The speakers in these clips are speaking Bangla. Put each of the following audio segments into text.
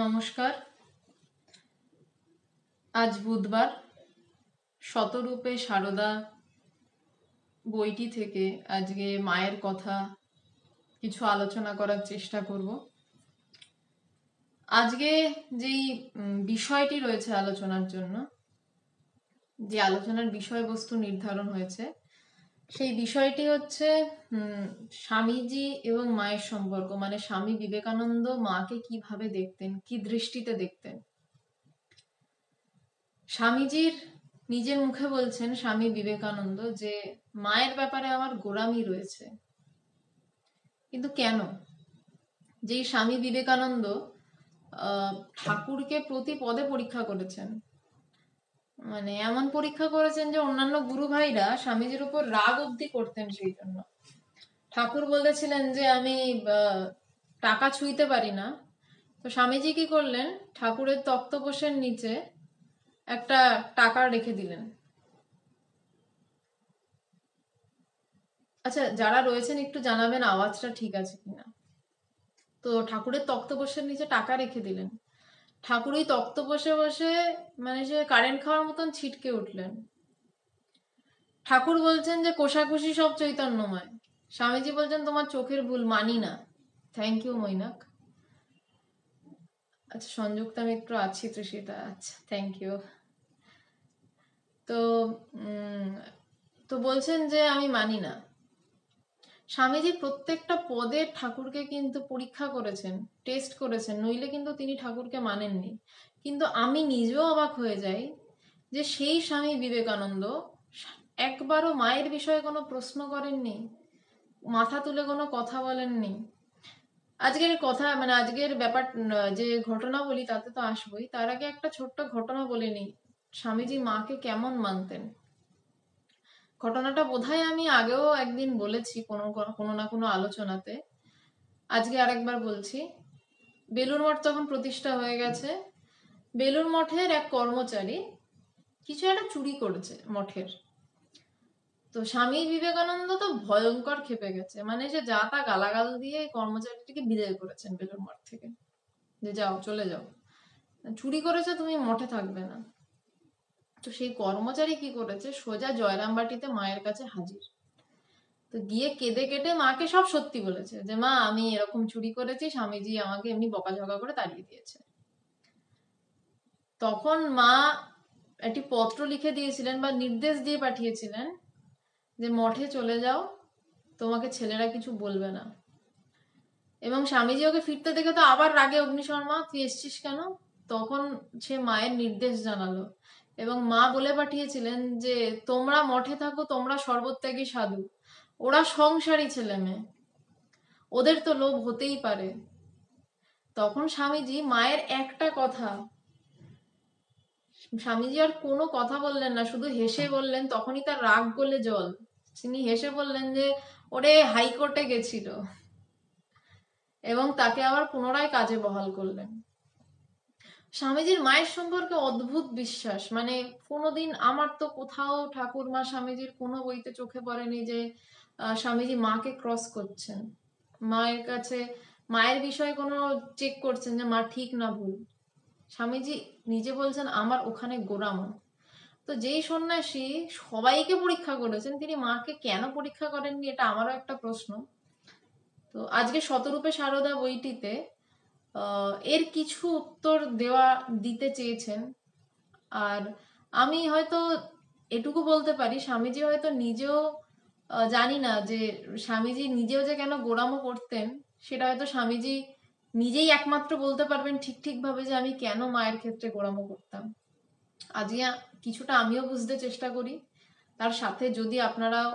নমস্কার। আজ বুধবার। শতরূপে সারদা বইটি থেকে আজকে মায়ের কথা কিছু আলোচনা করার চেষ্টা করব। আজকে যেই বিষয়টি রয়েছে আলোচনার জন্য, যে আলোচনার বিষয়বস্তু নির্ধারণ হয়েছে, সেই বিষয়টি হচ্ছে স্বামীজি এবং মায়ের সম্পর্ক। মানে স্বামী বিবেকানন্দ মাকে কিভাবে দেখতেন, কি দৃষ্টিতে দেখতেন। স্বামীজির নিজের মুখে বলছেন স্বামী বিবেকানন্দ যে মায়ের ব্যাপারে আমার গোঁড়ামি রয়েছে। কিন্তু কেন? যেই স্বামী বিবেকানন্দ ঠাকুরকে প্রতি পদে পরীক্ষা করেছেন, মানে এমন পরীক্ষা করেছেন যে অন্যান্য গুরু ভাইরা স্বামীজির উপর রাগ অব্দি করতেন। সেই জন্য ঠাকুর বলেছিলেন যে আমি টাকা ছুঁইতে পারি না। তো স্বামীজি কি করলেন, ঠাকুরের তক্তপোষের নিচে একটা টাকা রেখে দিলেন। আচ্ছা, যারা রয়েছেন একটু জানাবেন আওয়াজটা ঠিক আছে কিনা। তো ঠাকুরের তক্তপোষের নিচে টাকা রেখে দিলেন। ঠাকুর ওই তক্ত বসে বসে মানে সে কারেন্ট খাওয়ার মতন ছিটকে উঠলেন। ঠাকুর বলছেন যে কোষাকুষি সব চৈতন্যময়। স্বামীজি বলছেন তোমার চোখের ভুল, মানি না। Thank you Mainak. আচ্ছা, সংযুক্তা মিত্র আছি, তৃষিতা, আচ্ছা থ্যাংক ইউ। তো তো বলছেন যে আমি মানি না। স্বামীজি প্রত্যেকটা পদে ঠাকুরকে কিন্তু পরীক্ষা করেছেন, টেস্ট করেছেন, নইলে কিন্তু তিনি ঠাকুরকে মানেননি। কিন্তু আমি নিজেও অবাক হয়ে যাই যে সেই স্বামী বিবেকানন্দ একবারও মায়ের বিষয়ে কোনো প্রশ্ন করেননি, মাথা তুলে কোনো কথা বলেননি। আজকের কথা মানে আজকের ব্যাপার যে ঘটনা বলি তাতে তো আসবোই, তার আগে একটা ছোট্ট ঘটনা বলে নিই। স্বামীজি মাকে কেমন মানতেন। ঘটনাটা বোধহয় আমি আগেও একদিন বলেছি কোনো না কোনো আলোচনাতে, আজকে আরেকবার বলছি। বেলুড় মঠ তখন প্রতিষ্ঠা হয়ে গেছে। বেলুড় মঠের এক কর্মচারী কিছু একটা চুরি করেছে মঠের। তো স্বামী বিবেকানন্দ তো ভয়ঙ্কর ক্ষেপে গেছে, মানে সে যা তা গালাগাল দিয়ে কর্মচারীটিকে বিদায় করেছেন বেলুড় মঠ থেকে, যে যাও, চলে যাও, চুরি করেছে, তুমি মঠে থাকবে না। তো সেই কর্মচারী কি করেছে, সোজা জয়রামবাটিতে মায়ের কাছে হাজির। তো গিয়ে কেঁদে কেটে মাকে সব সত্যি বলেছে যে মা আমি এরকম চুরি করেছি, স্বামীজি আমাকে এমনি বকাঝকা করে তাড়িয়ে দিয়েছে। তখন মা একটি পত্র লিখে দিয়েছিলেন বা নির্দেশ দিয়ে পাঠিয়েছিলেন যে মঠে চলে যাও, তোমাকে ছেলেরা কিছু বলবে না। এবং স্বামীজি ওকে ফিরতে দেখে তো আবার রাগে অগ্নিশর্মা, তুই এসছিস কেন? তখন সে মায়ের নির্দেশ জানালো এবং মা বলে পাঠিয়েছিলেন যে তোমরা মঠে থাকো, তোমরা সর্বত্যাগী সাধু, ওরা সংসারী ছেলে মেয়ে, ওদের তো লোভ হতেই পারে। তখন স্বামীজি মায়ের একটা কথা, স্বামীজি আর কোনো কথা বললেন না, শুধু হেসে বললেন, তখনই তার রাগ গলে জল। তিনি হেসে বললেন যে ওরে হাইকোর্টে গেছিল, এবং তাকে আবার পুনরায় কাজে বহাল করলেন। স্বামীজির মায়ের সম্পর্কে অদ্ভুত বিশ্বাস, মানে কোনোদিন আমার তো কোথাও ঠাকুর মা স্বামীজির কোনো বইতে চোখে পড়েনি যে স্বামীজি মাকে ক্রস করছেন, মায়ের কাছে মায়ের বিষয়ে কোনো চেক করছেন যে মা ঠিক না ভুল। স্বামীজি নিজে বলছেন আমার ওখানে গোড়ামো। তো যেই সন্ন্যাসী সবাইকে পরীক্ষা করেছেন, তিনি মাকে কেন পরীক্ষা করেননি, এটা আমারও একটা প্রশ্ন। তো আজকে শতরূপে সারদা বইটিতে এর কিছু উত্তর দিতে চেয়েছেন। আর আমি হয়তো এটুকু বলতে পারি, স্বামীজি হয়তো নিজেও জানি না যে স্বামীজি নিজেও যে কেন গোঁড়ামো করতেন, সেটা হয়তো স্বামীজি নিজেই একমাত্র বলতে পারবেন ঠিক ঠিক ভাবে যে আমি কেন মায়ের ক্ষেত্রে গোঁড়ামো করতাম। আজকে কিছুটা আমিও বুঝতে চেষ্টা করি, তার সাথে যদি আপনারাও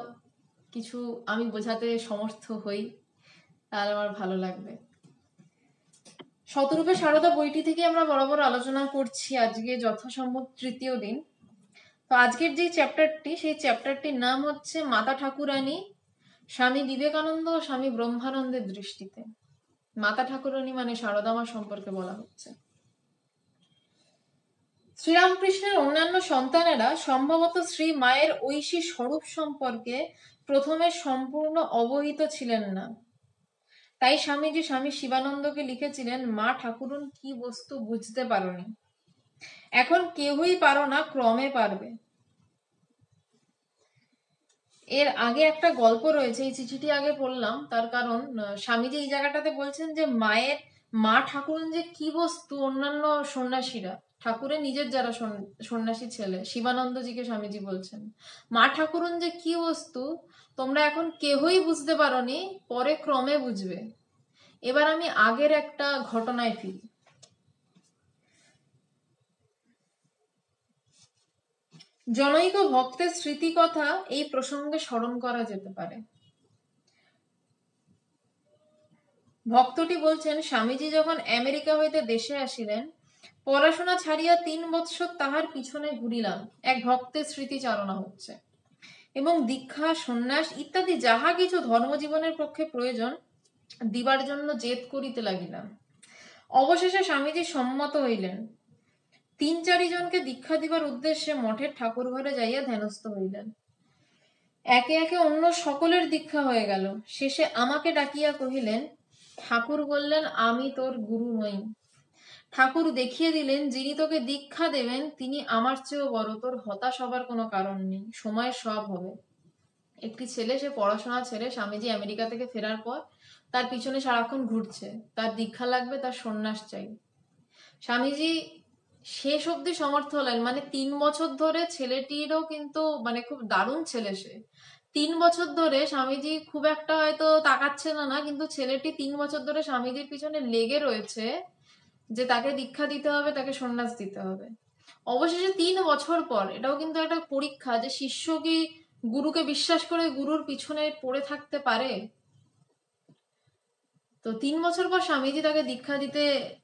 কিছু আমি বোঝাতে সমর্থ হই তাহলে আমার ভালো লাগবে। শতরূপে সারদা বইটি থেকে আমরা বরাবর আলোচনা করছি, আজকে যথাসম্ভব তৃতীয় দিন। তো আজকের যে চ্যাপ্টারটি, সেই চ্যাপ্টারটির নাম হচ্ছে মাতা ঠাকুরানী স্বামী বিবেকানন্দ ও স্বামী ব্রহ্মানন্দের দৃষ্টিতে। মাতা ঠাকুরানী মানে সারদা মা সম্পর্কে বলা হচ্ছে। শ্রীরামকৃষ্ণের অন্যান্য সন্তানেরা সম্ভবত শ্রী মায়ের ঐশী স্বরূপ সম্পর্কে প্রথমে সম্পূর্ণ অবহিত ছিলেন না। তাই স্বামীজি স্বামী শিবানন্দকে লিখেছিলেন, মা ঠাকুরুন কি বস্তু বুঝতে পারোনি, এখন কেউই পারো না, ক্রমে পারবে। এর আগে একটা গল্প রয়েছে, এই চিঠিটি আগে পড়লাম, তার কারণ স্বামীজি এই জায়গাটাতে বলছেন যে মা ঠাকুরুন যে কি বস্তু, অন্যান্য সন্ন্যাসীরা, ঠাকুরের নিজের যারা সন্ন্যাসী ছেলে শিবানন্দজিকে স্বামীজি বলছেন, মা ঠাকুরুন যে কি বস্তু তোমরা এখন কেহই বুঝতে পারোনি, পরে ক্রমে বুঝবে। এবার আমি আগের একটা ঘটনায় ফিরি। জনৈক ভক্তের স্মৃতি কথা এই প্রসঙ্গে স্মরণ করা যেতে পারে। ভক্তটি বলছেন, স্বামীজি যখন আমেরিকা হইতে দেশে আসিলেন, পড়াশোনা ছাড়িয়া 3 বৎসর তাহার পিছনে ঘুরিলাম। এক ভক্তের স্মৃতিচারণা হচ্ছে, এবং দীক্ষা, সন্ন্যাস ইত্যাদি যাহা কিছু ধর্মজীবনের পক্ষে প্রয়োজন দিবার জন্য জেদ করিতে লাগিলাম। অবশেষে স্বামীজি সম্মত হইলেন। 3-4 জনকে দীক্ষা দিবার উদ্দেশ্যে মঠের ঠাকুর ঘরে যাইয়া ধ্যানস্থ হইলেন। একে একে অন্য সকলের দীক্ষা হয়ে গেল। শেষে আমাকে ডাকিয়া কহিলেন, ঠাকুর বললেন আমি তোর গুরু নই। ঠাকুর দেখিয়ে দিলেন, যিনি তোকে দীক্ষা দেবেন তিনি আমার চেয়েও বড়, তোর হতাশ হবার কোনো কারণ নেই, সময় সব হবে। একটি ছেলে, সে পড়াশোনা ছেড়ে স্বামীজি আমেরিকা থেকে ফেরার পর তার পিছনে সারাক্ষণ ঘুরছে, তার দীক্ষা লাগবে, তার সন্ন্যাস চাই। স্বামীজি শেষ অব্দি সমর্থ হলেন, মানে 3 বছর ধরে ছেলেটিরও কিন্তু মানে খুব দারুণ ছেলে সে। 3 বছর ধরে স্বামীজি খুব একটা হয়তো তাকাচ্ছে না, কিন্তু ছেলেটি 3 বছর ধরে স্বামীজির পিছনে লেগে রয়েছে যে তাকে দীক্ষা দিতে হবে, তাকে সন্ন্যাস দিতে হবে। অবশেষে 3 বছর পর, এটাও কিন্তু একটা পরীক্ষা যে শিষ্য কি গুরুকে বিশ্বাস করে গুরুর পিছনে পড়ে থাকতে পারে। তো 3 বছর পর স্বামীজি তাকে দীক্ষা দিতে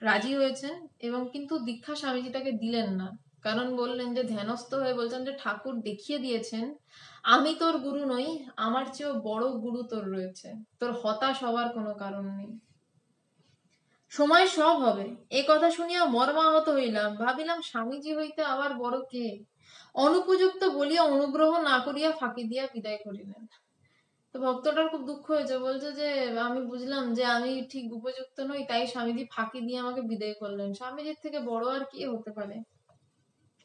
রাজি হয়েছেন, এবং কিন্তু দীক্ষা স্বামীজি তাকে দিলেন না। কারণ বললেন যে, ধ্যানস্থ হয়ে বলছেন যে ঠাকুর দেখিয়ে দিয়েছেন আমি তোর গুরু নই, আমার চেয়েও বড় গুরু তোর রয়েছে, তোর হতাশ হওয়ার কোনো কারণ নেই, সময় সব হবে। এ কথা শুনিয়া মর্মাহত হইলাম, ভাবিলাম স্বামীজি হইতে আবার বড় কে। অনুপযুক্ত বলিয়া অনুগ্রহ না করিয়া ফাঁকি দিয়া বিদায় করিলেন। তো ভক্তটার খুব দুঃখ হয়েছে, বলছে যে আমি বুঝলাম যে আমি ঠিক উপযুক্ত নই, তাই স্বামীজি ফাঁকি দিয়ে আমাকে বিদায় করলেন। স্বামীজির থেকে বড় আর কি হতে পারে।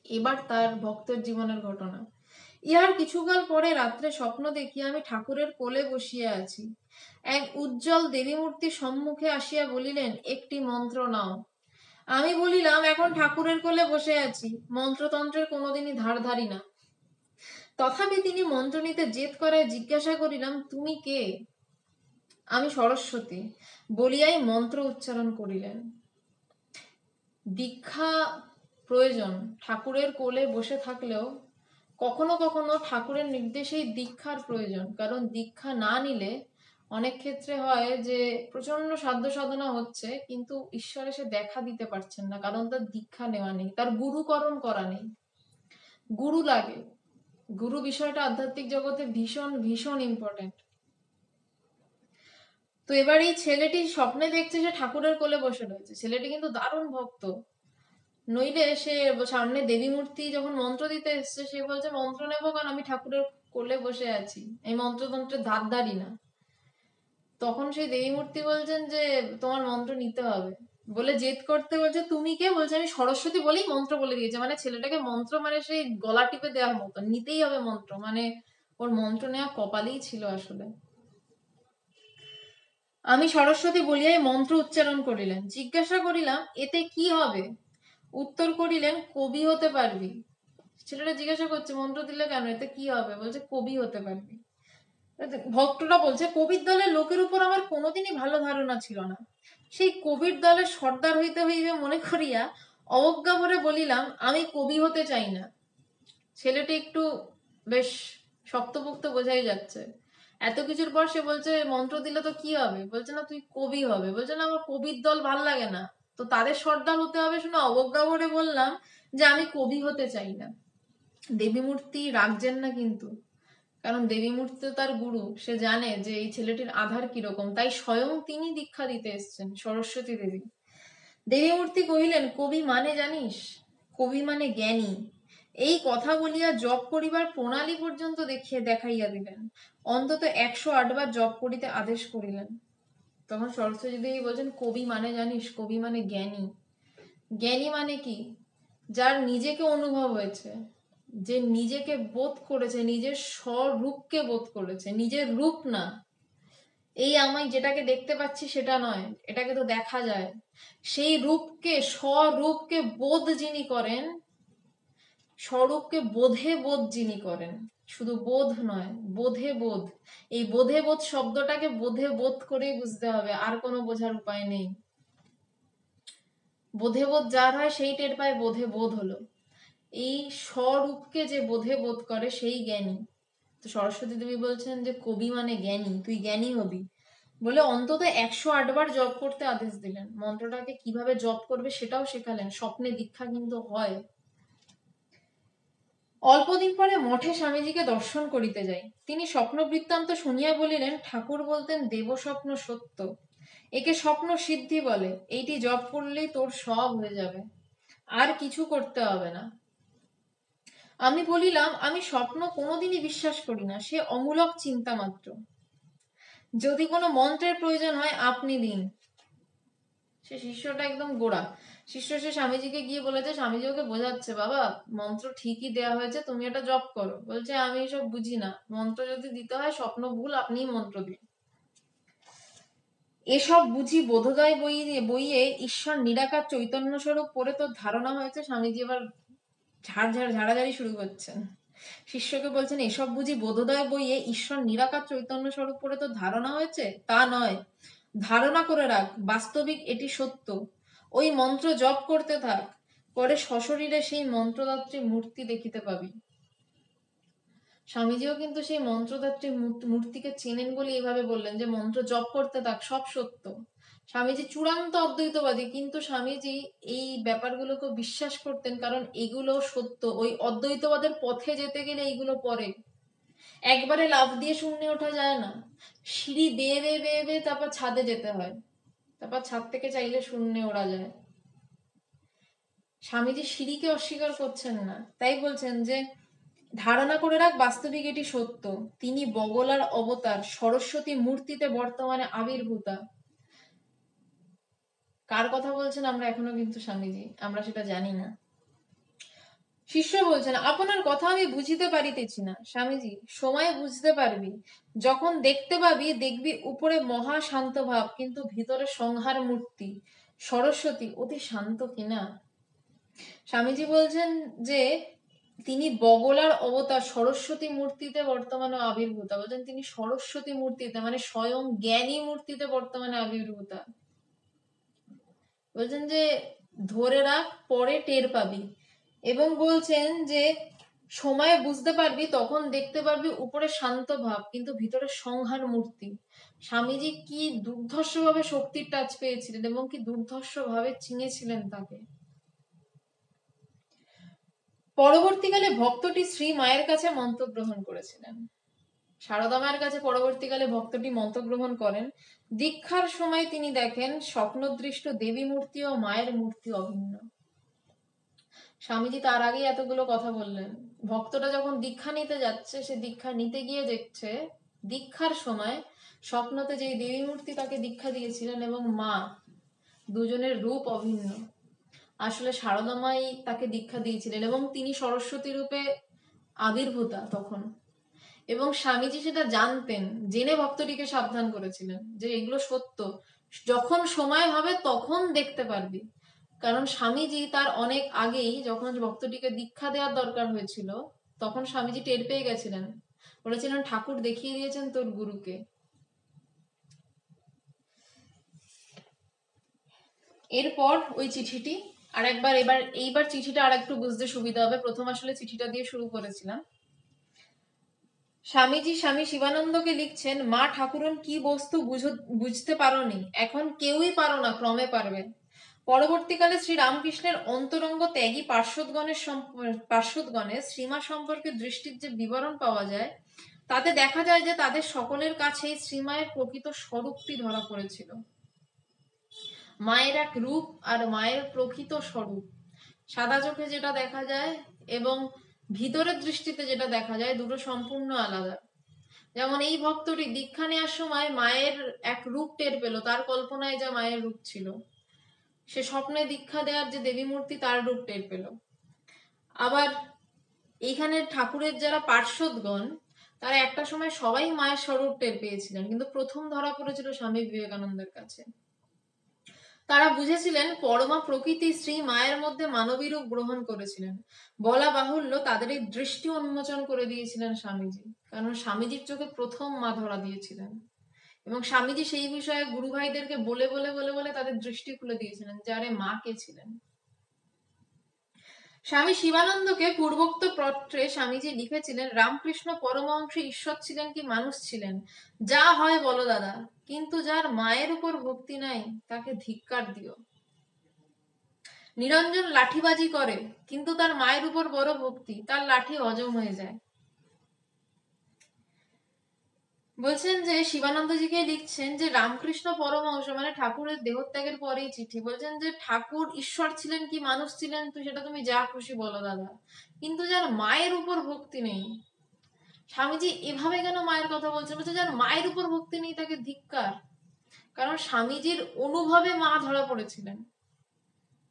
এবার তার ভক্তের জীবনের ঘটনা। ইহার কিছুকাল পরে রাত্রে স্বপ্ন দেখিয়া আমি ঠাকুরের কোলে বসিয়া আছি। এক উজ্জ্বল দেবী মূর্তি সম্মুখে আসিয়া বলিলেন, একটি মন্ত্র নাও। আমি বলিলাম, এখন ঠাকুরের কোলে বসে আছি, মন্ত্রতন্ত্রের কোনোদিনই ধার ধারি না। তথাপি তিনি মন্ত্র নিতে জেদ করায় জিজ্ঞাসা করিলাম, তুমি কে? আমি সরস্বতী বলিয়াই মন্ত্র উচ্চারণ করিলেন। দীক্ষা প্রয়োজন, ঠাকুরের কোলে বসে থাকলেও কখনো কখনো ঠাকুরের নির্দেশেই দীক্ষার প্রয়োজন। কারণ দীক্ষা না নিলে অনেক ক্ষেত্রে হয় যে প্রচন্ড সাধ্য সাধনা হচ্ছে, কিন্তু ঈশ্বর এসে দেখা দিতে পারছেন না, কারণ তার দীক্ষা নেওয়া নেই, তার গুরুকরণ করা নেই। গুরু লাগে, গুরু বিষয়টা আধ্যাত্মিক জগতে ভীষণ ভীষণ ইম্পর্টেন্ট। তো এবার এই ছেলেটি স্বপ্নে দেখছে সে ঠাকুরের কোলে বসে রয়েছে, ছেলেটি কিন্তু দারুণ ভক্ত, নইলে সে সামনে দেবী মূর্তি যখন মন্ত্র দিতে এসছে সে বলছে মন্ত্র নেবো কারণ আমি ঠাকুরের কোলে বসে আছি, এই মন্ত্রতন্ত্রের ধার ধারি না। তখন সেই দেবী মূর্তি বলছেন যে তোমার মন্ত্র নিতে হবে, বলে জেদ করতে বলছে, তুমি কে? বলছে আমি সরস্বতী, বলেই মন্ত্র বলে দিয়েছে। মানে ছেলেটাকে মন্ত্র মানে সেই গলা টিপে দেওয়ার মতো, নিতেই হবে মন্ত্র, মানে ওর মন্ত্র নেওয়া কপালেই ছিল আসলে। আমি সরস্বতী বলিয়াই মন্ত্র উচ্চারণ করিলেন। জিজ্ঞাসা করিলাম, এতে কি হবে? উত্তর করিলেন, কবি হতে পারবি। ছেলেটা জিজ্ঞাসা করছে মন্ত্র দিলে কেন, এতে কি হবে? বলছে কবি হতে পারবি। ভক্তটা বলছে, কবির দলের লোকের উপর আমার কোনোদিনই ভালো ধারণা ছিল না, সেই কবির দলের সর্দার হইতে হইবে মনে করিয়া অবজ্ঞা ভরে বলিলাম, আমি কবি হতে চাই না। ছেলেটি একটু বেশ শক্তপোক্ত বোঝাই যাচ্ছে। এত কিছুর পর সে বলছে মন্ত্র দিলে তো কি হবে? বলছে না তুই কবি হবে। বলছে না আমার কবির দল ভাল লাগে না, তো তাদের সর্দার হতে হবে। শুনে অবজ্ঞা ভরে বললাম যে আমি কবি হতে চাই না। দেবী মূর্তি রাখছেন না কিন্তু, কারণ দেবী মূর্তি তার গুরু, সে জানে যে এই ছেলেটির আধার কিরকম, তাই স্বয়ং তিনি দীক্ষা দিতে এসছেন, সরস্বতী দেবী। দেবী মূর্তি কহিলেন, কবি মানে জানিস? কবি মানে জ্ঞানী। এই কথা বলিয়া জপ করিবার প্রণালী পর্যন্ত দেখাইয়া দিলেন। অন্তত 108 বার জপ করিতে আদেশ করিলেন। তখন সরস্বতী দেবী বলছেন কবি মানে জানিস, কবি মানে জ্ঞানী। জ্ঞানী মানে কি? যার নিজেকে অনুভব হয়েছে, যে নিজেকে বোধ করেছে, নিজের স্বরূপকে বোধ করেছে, নিজের রূপ না, এই আমি যেটাকে দেখতে পাচ্ছি সেটা নয়, এটাকে তো দেখা যায়, সেই রূপকে, স্বরূপকে বোধ যিনি করেন, স্বরূপকে বোধে বোধ যিনি করেন, শুধু বোধ নয়, বোধে বোধ। এই বোধে বোধ শব্দটাকে বোধে বোধ করেই বুঝতে হবে, আর কোনো বোঝার উপায় নেই। বোধে বোধ যার হয় সেই টের পায় বোধে বোধ হলো। এই স্বরূপকে যে বোধে বোধ করে সেই জ্ঞানী। তো সরস্বতী দেবী বলছেন যে কবি মানে জ্ঞানী, তুই জ্ঞানী হবি বলে অন্তত 108 বার জপ করতে আদেশ দিলেন। মন্ত্রটাকে কিভাবে জপ করবে সেটাও শেখালেন। স্বপ্নে দীক্ষা কিন্তু হয়। অল্পদিন পরে মঠে স্বামীজিকে দর্শন করিতে যাই। তিনি স্বপ্ন বৃত্তান্ত শুনিয়া বলিলেন, ঠাকুর বলতেন দেব স্বপ্ন সত্য, একে স্বপ্ন সিদ্ধি বলে, এইটি জপ করলেই তোর সব হয়ে যাবে, আর কিছু করতে হবে না। আমি বলিলাম, আমি স্বপ্ন কোনোদিনই বিশ্বাস করি না, সে অমূলক চিন্তা মাত্র। যদি কোনো মন্ত্রের প্রয়োজন হয় আপনি দিন। সে শিষ্যটা একদম গোড়া শিষ্য, সে স্বামীজিকে গিয়ে বলেছে, স্বামীজি ওকে বোঝাচ্ছে, বাবা মন্ত্র ঠিকই দেয়া হয়েছে, তুমি এটা জপ করো। বলছে আমি এসব বুঝি না, মন্ত্র যদি দিতে হয় স্বপ্ন ভুল, আপনিই মন্ত্র দিন। এসব বুঝি বোধোদয় বইয়ে ঈশ্বর নিরাকার চৈতন্য স্বরূপ পড়ে তোর ধারণা হয়েছে। স্বামীজি এবার ঝাড়াঝাড়ি শুরু করছেন। শিষ্যকে বলছেন, এসব বুঝি বোধোদয় বইয়ে ঈশ্বর নিরাকার চৈতন্য স্বরূপ পড়ে তোর ধারণা হয়েছে? তা নয়, ধারণা করে রাখ, বাস্তবিক এটি সত্য। ওই মন্ত্র জপ করতে থাক, পরে সশরীরে সেই মন্ত্রদাত্রী মূর্তি দেখিতে পাবি। স্বামীজিও কিন্তু সেই মন্ত্রদাত্রী মূর্তিকে চেনেন বলে এইভাবে বললেন যে মন্ত্র জপ করতে থাক, সব সত্য। স্বামীজি চূড়ান্ত অদ্বৈতবাদী, কিন্তু স্বামীজি এই ব্যাপারগুলোকে বিশ্বাস করতেন, কারণ এগুলো সত্য। ওই অদ্বৈতবাদের পথে যেতে গেলে এইগুলো পরে, একবারে লাফ দিয়ে শূন্যে ওঠা যায় না, সিঁড়ি বেয়ে বেয়ে বেয়ে বেয়ে তারপর ছাদে যেতে হয়, তারপর ছাদ থেকে চাইলে শূন্যে ওড়া যায়। স্বামীজি সিঁড়িকে অস্বীকার করছেন না, তাই বলছেন যে ধারণা করে রাখ, বাস্তবিক এটি সত্য, তিনি বগলার অবতার, সরস্বতী মূর্তিতে বর্তমানে আবির্ভূতা। কার কথা বলছেন আমরা এখনো কিন্তু স্বামীজি, আমরা সেটা জানি না। শিষ্য বলছেন, আপনার কথা আমি বুঝিতে পারিতেছি না। স্বামীজি, সময় বুঝতে পারবি, যখন দেখতে পাবি, দেখবি উপরে মহা শান্ত ভাব, কিন্তু ভিতরে সংহার মূর্তি। সরস্বতী অতি শান্ত কিনা। স্বামীজি বলছেন যে তিনি বগলার অবতার, সরস্বতী মূর্তিতে বর্তমানে আবির্ভূতা। বলছেন তিনি সরস্বতী মূর্তিতে, মানে স্বয়ং জ্ঞানী মূর্তিতে বর্তমানে আবির্ভূতা। বলছেন যে ধরে রাখ, পরে টের পাবি। এবং বলছেন যে সময়ে বুঝতে পারবি, তখন দেখতে পারবি উপরে শান্ত ভাব, কিন্তু ভিতরে সংহার মূর্তি। স্বামীজি কি দুর্ধর্ষ ভাবে শক্তির টাচ পেয়েছিলেন এবং কি দুর্ধর্ষ ভাবে চিনেছিলেন তাকে। পরবর্তীকালে ভক্তটি শ্রী মায়ের কাছে মন্ত্র গ্রহণ করেছিলেন। সারদা মায়ের কাছে পরবর্তীকালে ভক্তটি মন্ত্র গ্রহণ করেন। দীক্ষার সময় তিনি দেখেন স্বপ্নদৃষ্ট দেবী মূর্তি ও মায়ের মূর্তি অভিন্ন। স্বামীজি তার আগেই এতগুলো কথা বললেন। ভক্তটা যখন দীক্ষা নিতে যাচ্ছে, সে দীক্ষা নিতে গিয়ে দেখছে দীক্ষার সময় স্বপ্নতে যে দেবী মূর্তি তাকে দীক্ষা দিয়েছিলেন এবং মা, দুজনের রূপ অভিন্ন। আসলে সারদা মাই তাকে দীক্ষা দিয়েছিলেন এবং তিনি সরস্বতী রূপে আবির্ভূতা তখন। এবং স্বামীজি সেটা জানতেন, জেনে ভক্তটিকে সাবধান করেছিলেন যে এগুলো সত্য, যখন সময় হবে তখন দেখতে পারবি। কারণ স্বামীজি তার অনেক আগেই, যখন ভক্তটিকে দীক্ষা দেওয়ার দরকার হয়েছিল, তখন স্বামীজি টের পেয়ে গেছিলেন, বলেছিলেন ঠাকুর দেখিয়ে দিয়েছেন তোর গুরুকে। এরপর ওই চিঠিটি আরেকবার, এইবার চিঠিটা আর একটু বুঝতে সুবিধা হবে। প্রথম আসলে চিঠিটা দিয়ে শুরু করেছিলাম। স্বামীজি স্বামী শিবানন্দকে লিখছেন, মা ঠাকুরন কি বস্তু বুঝতে পারোনি, এখন কেউই পারো না, ক্রমে পারবে। পরবর্তীকালে শ্রী রামকৃষ্ণের অন্তরঙ্গ ত্যাগী পার্শ্বদগণের শ্রীমা সম্পর্কে দৃষ্টির যে বিবরণ পাওয়া যায়, তাতে দেখা যায় যে তাদের সকলের কাছেই শ্রীমায়ের প্রকৃত স্বরূপটি ধরা পড়েছিল। মায়ের এক রূপ আর মায়ের প্রকৃত স্বরূপ, সাদা চোখে যেটা দেখা যায় এবং ভিতরের দৃষ্টিতে যেটা দেখা যায়, দুটো সম্পূর্ণ আলাদা। যেমন এই ভক্তটি দীক্ষা নেওয়ার সময় মায়ের এক রূপ টের পেল, তার কল্পনায় যা মায়ের রূপ ছিল, সে স্বপ্নে দীক্ষা দেওয়ার যে দেবী মূর্তি তার রূপ টের পেল। আবার এইখানে ঠাকুরের যারা পার্শ্বদগণ, তারা একটা সময় সবাই মায়ের স্বরূপ টের পেয়েছিলেন, কিন্তু প্রথম ধরা পড়েছিল স্বামী বিবেকানন্দের কাছে। তারা বুঝেছিলেন পরমা প্রকৃতি শ্রী মায়ের মধ্যে মানবী রূপ গ্রহণ করেছিলেন। বলা বাহুল্য তাদের এই দৃষ্টি উন্মোচন করে দিয়েছিলেন স্বামীজি, কারণ স্বামীজির চোখে প্রথম মা ধরা দিয়েছিলেন, এবং স্বামীজি সেই বিষয়ে গুরু ভাইদেরকে বলে বলে বলে বলে তাদের দৃষ্টি খুলে দিয়েছিলেন যে আরে মা কে ছিলেন। স্বামী শিবানন্দকে পূর্বোক্ত পত্রে স্বামীজি লিখেছিলেন, রামকৃষ্ণ পরমহংস ঈশ্বর ছিলেন কি মানুষ ছিলেন, যা হয় বলো দাদা, কিন্তু যার মায়ের উপর ভক্তি নাই তাকে ধিক্কার দিও। নিরঞ্জন লাঠিবাজি করে, কিন্তু তার মায়ের উপর বড় ভক্তি, তার লাঠি হজম হয়ে যায়। বলছেন যে শিবানন্দজিকে লিখছেন যে রামকৃষ্ণ পরমহংস মানে ঠাকুরের দেহত্যাগের পরেই চিঠি, বলছেন যে ঠাকুর ঈশ্বর ছিলেন কি মানুষ ছিলেন তো সেটা তুমি যা খুশি বলো দাদা, কিন্তু যার মায়ের উপর ভক্তি নেই। স্বামীজি এভাবে কেন মায়ের কথা বলছেন, বলছে যার মায়ের উপর ভক্তি নেই তাকে ধিক্কার। কারণ স্বামীজির অনুভবে মা ধরা পড়েছিলেন,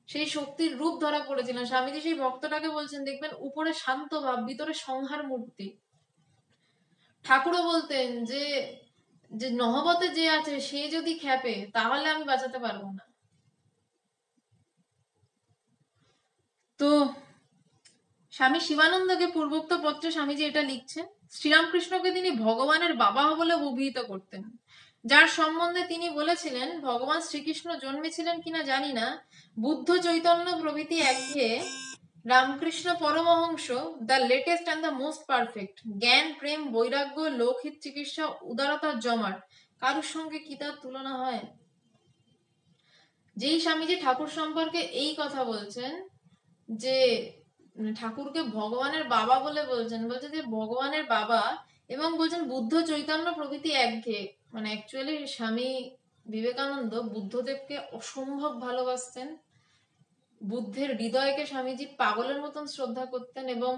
সেই শক্তির রূপ ধরা পড়েছিলেন। স্বামীজি সেই ভক্তটাকে বলছেন, দেখবেন উপরে শান্ত ভাব, ভিতরে সংহার মূর্তি। ঠাকুরও বলতেন যে যে নহবতে যে আছে সে যদি খেপে তাহলে আমি বাঁচাতে পারবো না। তো স্বামী শিবানন্দকে পূর্বোক্ত পত্রে স্বামীজি এটা লিখছেন, শ্রীরামকৃষ্ণকে তিনি ভগবানের বাবা বলে অভিহিত করতেন, যার সম্বন্ধে তিনি বলেছিলেন ভগবান শ্রীকৃষ্ণ জন্মেছিলেন কিনা জানি না, বুদ্ধ চৈতন্য প্রভৃতি একঘেয়ে, Ramakrishna Paramahamsa the latest and the most perfect, জ্ঞান প্রেম বৈরাগ্য লৌকিক চিকিৎসা উদারতার জমাট, কারোর সঙ্গে কি তার তুলনা হয়। যেই স্বামীজি ঠাকুর সম্পর্কে এই কথা বলছেন যে ঠাকুরকে ভগবানের বাবা বলে বলছেন, বলছে যে ভগবানের বাবা, এবং বলছেন বুদ্ধ চৈতন্য প্রভৃতি একঘেয়ে, মানে অ্যাকচুয়ালি স্বামী বিবেকানন্দ বুদ্ধদেবকে অসম্ভব ভালোবাসতেন। বুদ্ধের হৃদয়কে স্বামীজি পাগলের মতন শ্রদ্ধা করতেন, এবং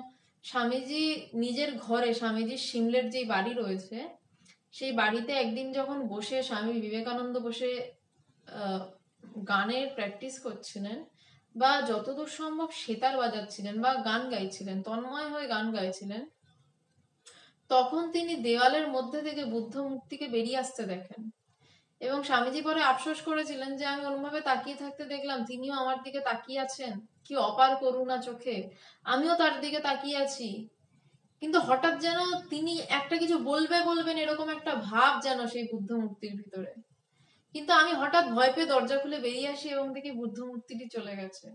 স্বামীজি নিজের ঘরে, স্বামীজির সিমলের যে বাড়ি রয়েছে সেই বাড়িতে একদিন যখন বসে স্বামী বিবেকানন্দ বসে গানের প্র্যাকটিস করছিলেন, বা যতদূর সম্ভব সেতার বাজাচ্ছিলেন বা গান গাইছিলেন, তন্ময় হয়ে গান গাইছিলেন, তখন তিনি দেওয়ালের মধ্যে থেকে বুদ্ধ মূর্তিকে বেরিয়ে আসতে দেখেন, এবং স্বামীজি পরে আফসোস করেছিলেন যে আমি অনুভাবে তাকিয়ে থাকতে দেখলাম, তিনিও আমার দিকে তাকিয়ে আছেন, কি অপার করুণা চোখে, আমিও তার দিকে তাকিয়ে আছি, কিন্তু হঠাৎ যেন তিনি একটা কিছু বলবেন এরকম একটা ভাব যেন সেই বুদ্ধ মূর্তির ভিতরে, কিন্তু আমি হঠাৎ ভয় পেয়ে দরজা খুলে বেরিয়ে আসি এবং দেখি বুদ্ধ মূর্তিটি চলে গেছে।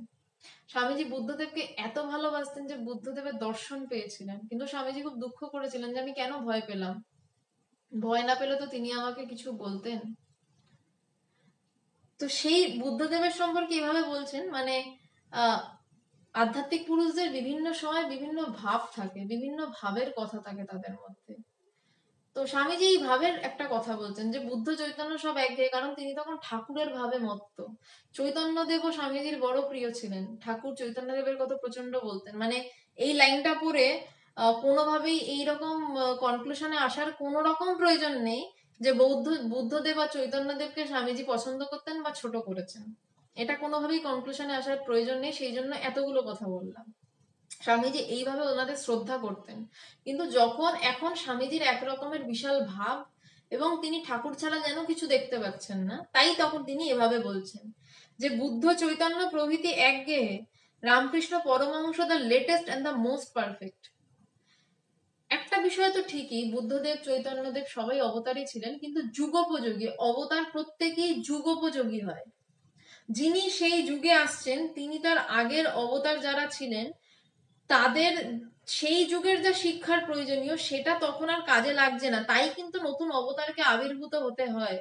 স্বামীজি বুদ্ধদেবকে এত ভালোবাসতেন যে বুদ্ধদেবের দর্শন পেয়েছিলেন, কিন্তু স্বামীজি খুব দুঃখ করেছিলেন যে আমি কেন ভয় পেলাম, ভয় না পেলে তো তিনি আমাকে কিছু বলতেন। তো সেই বুদ্ধদেবের সম্পর্কে এভাবে বলছেন, মানে আধ্যাত্মিক পুরুষদের বিভিন্ন সময় বিভিন্ন ভাব থাকে, বিভিন্ন ভাবের কথা থাকে তাদের মধ্যে। তো স্বামীজি এই ভাবের একটা কথা বলছেন যে বুদ্ধ চৈতন্য সব একঘেয়ে, কারণ তিনি তখন ঠাকুরের ভাবে মত্ত। চৈতন্যদেবও স্বামীজির বড় প্রিয় ছিলেন, ঠাকুর চৈতন্যদেবের কথা প্রচন্ড বলতেন। মানে এই লাইনটা পড়ে কোনোভাবেই এইরকম কনক্লুশনে আসার কোনো রকম প্রয়োজন নেই যে বুদ্ধদেব বা চৈতন্যদেবকে স্বামীজি পছন্দ করতেন বা ছোট করেছেন, এটা কোনোভাবেই কনক্লুশনে আসার প্রয়োজন নেই, সেই জন্য এতগুলো কথা বললাম। স্বামীজি এইভাবে ওনাদের শ্রদ্ধা করতেন, কিন্তু যখন এখন স্বামীজির একরকমের বিশাল ভাব এবং তিনি ঠাকুর ছাড়া যেন কিছু দেখতে পাচ্ছেন না, তাই তখন তিনি এভাবে বলছেন যে বুদ্ধ চৈতন্য প্রভৃতি একঘেয়ে, Ramakrishna Paramahamsa the latest and the most perfect. একটা বিষয় তো ঠিকই, বুদ্ধদেব চৈতন্যদেব সবাই অবতারই ছিলেন, কিন্তু যুগোপযোগী অবতার প্রত্যেকেই যুগোপযোগী হয়। যিনি সেই যুগে আসছেন তিনি তার আগের অবতার যারা ছিলেন তাদের সেই যুগের যা শিক্ষার প্রয়োজনীয় সেটা তখন আর কাজে লাগছে না, তাই কিন্তু নতুন অবতারকে আবির্ভূত হতে হয়।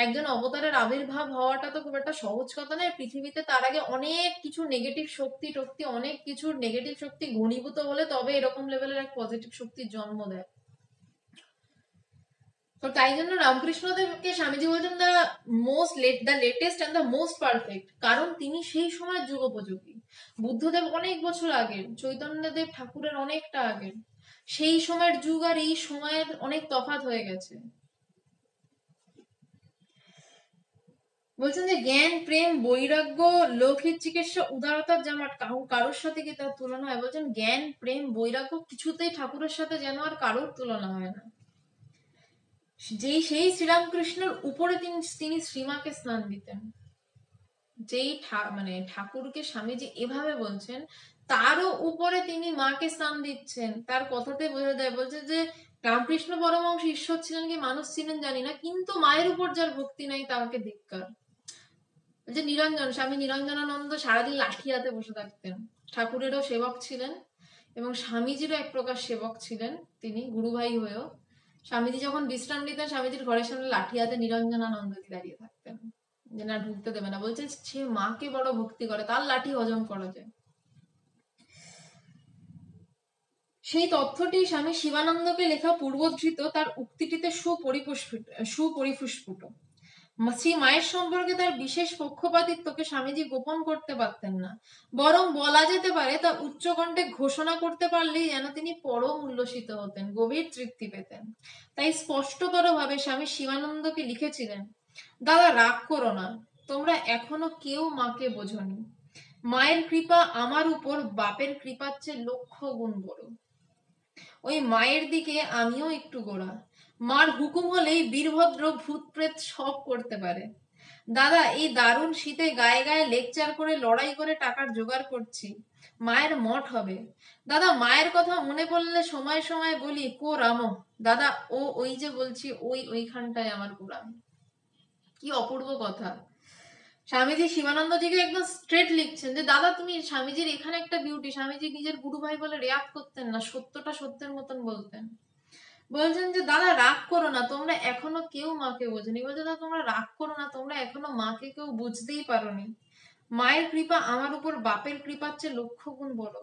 একজন অবতারের আবির্ভাব হওয়াটা তো খুব একটা সহজ কথা নয়। পৃথিবীতে তার আগে অনেক কিছু নেগেটিভ শক্তি টক্তি, অনেক কিছুর নেগেটিভ শক্তি ঘনীভূত হলে তবে এরকম লেভেলের এক পজিটিভ শক্তির জন্ম দেয়। তো তাই জন্য রামকৃষ্ণদেবকে স্বামীজি বলছেন the latest and the most perfect, কারণ তিনি সেই সময় যুগোপযোগী। বুদ্ধদেব অনেক বছর আগের, চৈতন্যদেব ঠাকুরের অনেকটা আগের, সেই সময়ের যুগ আর এই সময়ের অনেক তফাৎ হয়ে গেছে। বলছেন যে জ্ঞান, প্রেম, বৈরাগ্য, লৌকিক চিকিৎসা, উদারতার যেন আর কারোর সাথে কি তার তুলনা হয়? বলছেন জ্ঞান, প্রেম, বৈরাগ্য কিছুতেই ঠাকুরের সাথে যেন আর কারোর তুলনা হয় না। সেই শ্রীরামকৃষ্ণের উপরে তিনি শ্রীমাকে স্নান দিতেন, যেই মানে ঠাকুরকে স্বামীজি এভাবে বলছেন, তারও উপরে তিনি মাকে স্নান দিচ্ছেন। তার কথাতে বোঝা যায়, বলছে যে রামকৃষ্ণ পরমহংস ঈশ্বর ছিলেন কি মানুষ ছিলেন জানি না, কিন্তু মায়ের উপর যার ভক্তি নাই তাকে ধিক্কার। যে নিরঞ্জন, স্বামী নিরঞ্জনানন্দ সারাদিন লাঠি হাতে বসে থাকতেন, ঠাকুরেরও সেবক ছিলেন এবং স্বামীজিরও এক প্রকার সেবক ছিলেন তিনি, গুরুভাই হয়েও। স্বামীজি যখন বিশ্রাম নিতেন, স্বামীজির ঘরের সামনে লাঠি হাতে নিরঞ্জনানন্দজি দাঁড়িয়ে থাকতেন, যে না ঢুকতে দেবে না। বলছে সে মাকে বড় ভক্তি করে, তার লাঠি হজম করা যায়। সেই তথ্যটি স্বামী শিবানন্দকে লেখা পূর্বধৃত তার উক্তিটিতে সুপরিপুষ্ট। শ্রী মায়ের সম্পর্কে তার বিশেষ পক্ষপাতিত্বকে স্বামীজি গোপন করতে পারতেন না, বরং বলা যেতে পারে তা উচ্চকণ্ঠে ঘোষণা করতে পারলেই যেন তিনি পরম উল্লসিত হতেন, গভীর তৃপ্তি পেতেন। তাই স্পষ্টতর ভাবে স্বামী শিবানন্দকে লিখেছিলেন, দাদা রাগ করো না, তোমরা এখনো কেউ মাকে বোঝনি। মায়ের কৃপা আমার উপর বাপের কৃপার চেয়ে লক্ষ গুণ বড়। ওই মায়ের দিকে আমিও একটু গোড়া। মার হুকুম হলেই বীরভদ্র ভূত প্রেত সব করতে পারে। দাদা এই দারুণ শীতে গায়ে গায়ে লেকচার করে লড়াই করে টাকার জোগাড় করছি, মায়ের মঠ হবে। দাদা মায়ের কথা মনে পড়লে সময় সময় বলি, কো রামো দাদা, ওই যে বলছি ওইখানটায় আমার গোড়াম। কি অপূর্ব কথা। স্বামীজি শিবানন্দজিকে একদম স্ট্রেট লিখছেন যে দাদা তুমি, স্বামীজির এখানে একটা বিউটি, স্বামীজি নিজের গুরু ভাই বলে রেয়াত করতেন না, সত্যটা সত্যের মতন বলতেন। বলছেন যে দাদা রাগ করো না, তোমরা এখনো কেউ মাকে বোঝনি। বলছে দাদা তোমরা রাগ করো না, তোমরা এখনো মাকে কেউ বুঝতেই পারোনি। মায়ের কৃপা আমার উপর বাপের কৃপার চেয়ে লক্ষ গুণ বড়।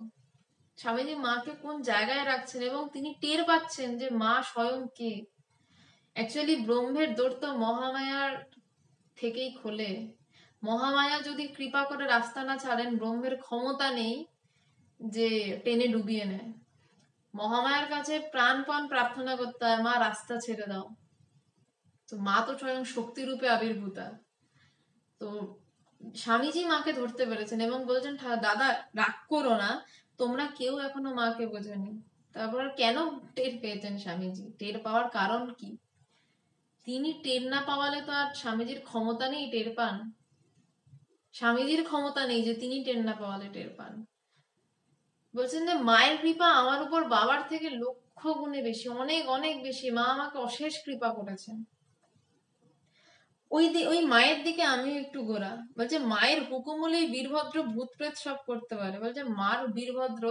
স্বামীজি মাকে কোন জায়গায় রাখছেন এবং তিনি টের পাচ্ছেন যে মা স্বয়ং কে। অ্যাকচুয়ালি ব্রহ্মের দৌড় তো মহামায়ার থেকেই খোলে। মহামায়া যদি কৃপা করে রাস্তা না ছাড়েন, ব্রহ্মের ক্ষমতা নেই যে টেনে ডুবিয়ে নেয়। মহামায়ার কাছে প্রাণপণ প্রার্থনা করতে হয়, মা রাস্তা ছেড়ে দাও। তো মা তো স্বয়ং শক্তি রূপে আবির্ভূতা। তো স্বামীজি মাকে ধরতে পেরেছেন এবং বলছেন দাদা রাগ করো না, তোমরা কেউ এখনো মাকে বোঝেনি। তারপর কেন টের পেয়েছেন স্বামীজি, টের পাওয়ার কারণ কি? তিনি টের না পাওয়ালে তো আর স্বামীজির ক্ষমতা নেই টের পান। স্বামীজির ক্ষমতা নেই যে তিনি টের না পাওয়ালে টের পান। বলছেন যে মায়ের কৃপা আমার উপর বাবার থেকে লক্ষ গুণে বেশি, অনেক অনেক বেশি। মা আমাকে অশেষ কৃপা করেছেন। ওই মায়ের দিকে আমিও একটু গোড়া। বলছে মায়ের হুকুম হলেই বীরভদ্র ভূত প্রেত সব করতে পারে। বলছে মার বীরভদ্র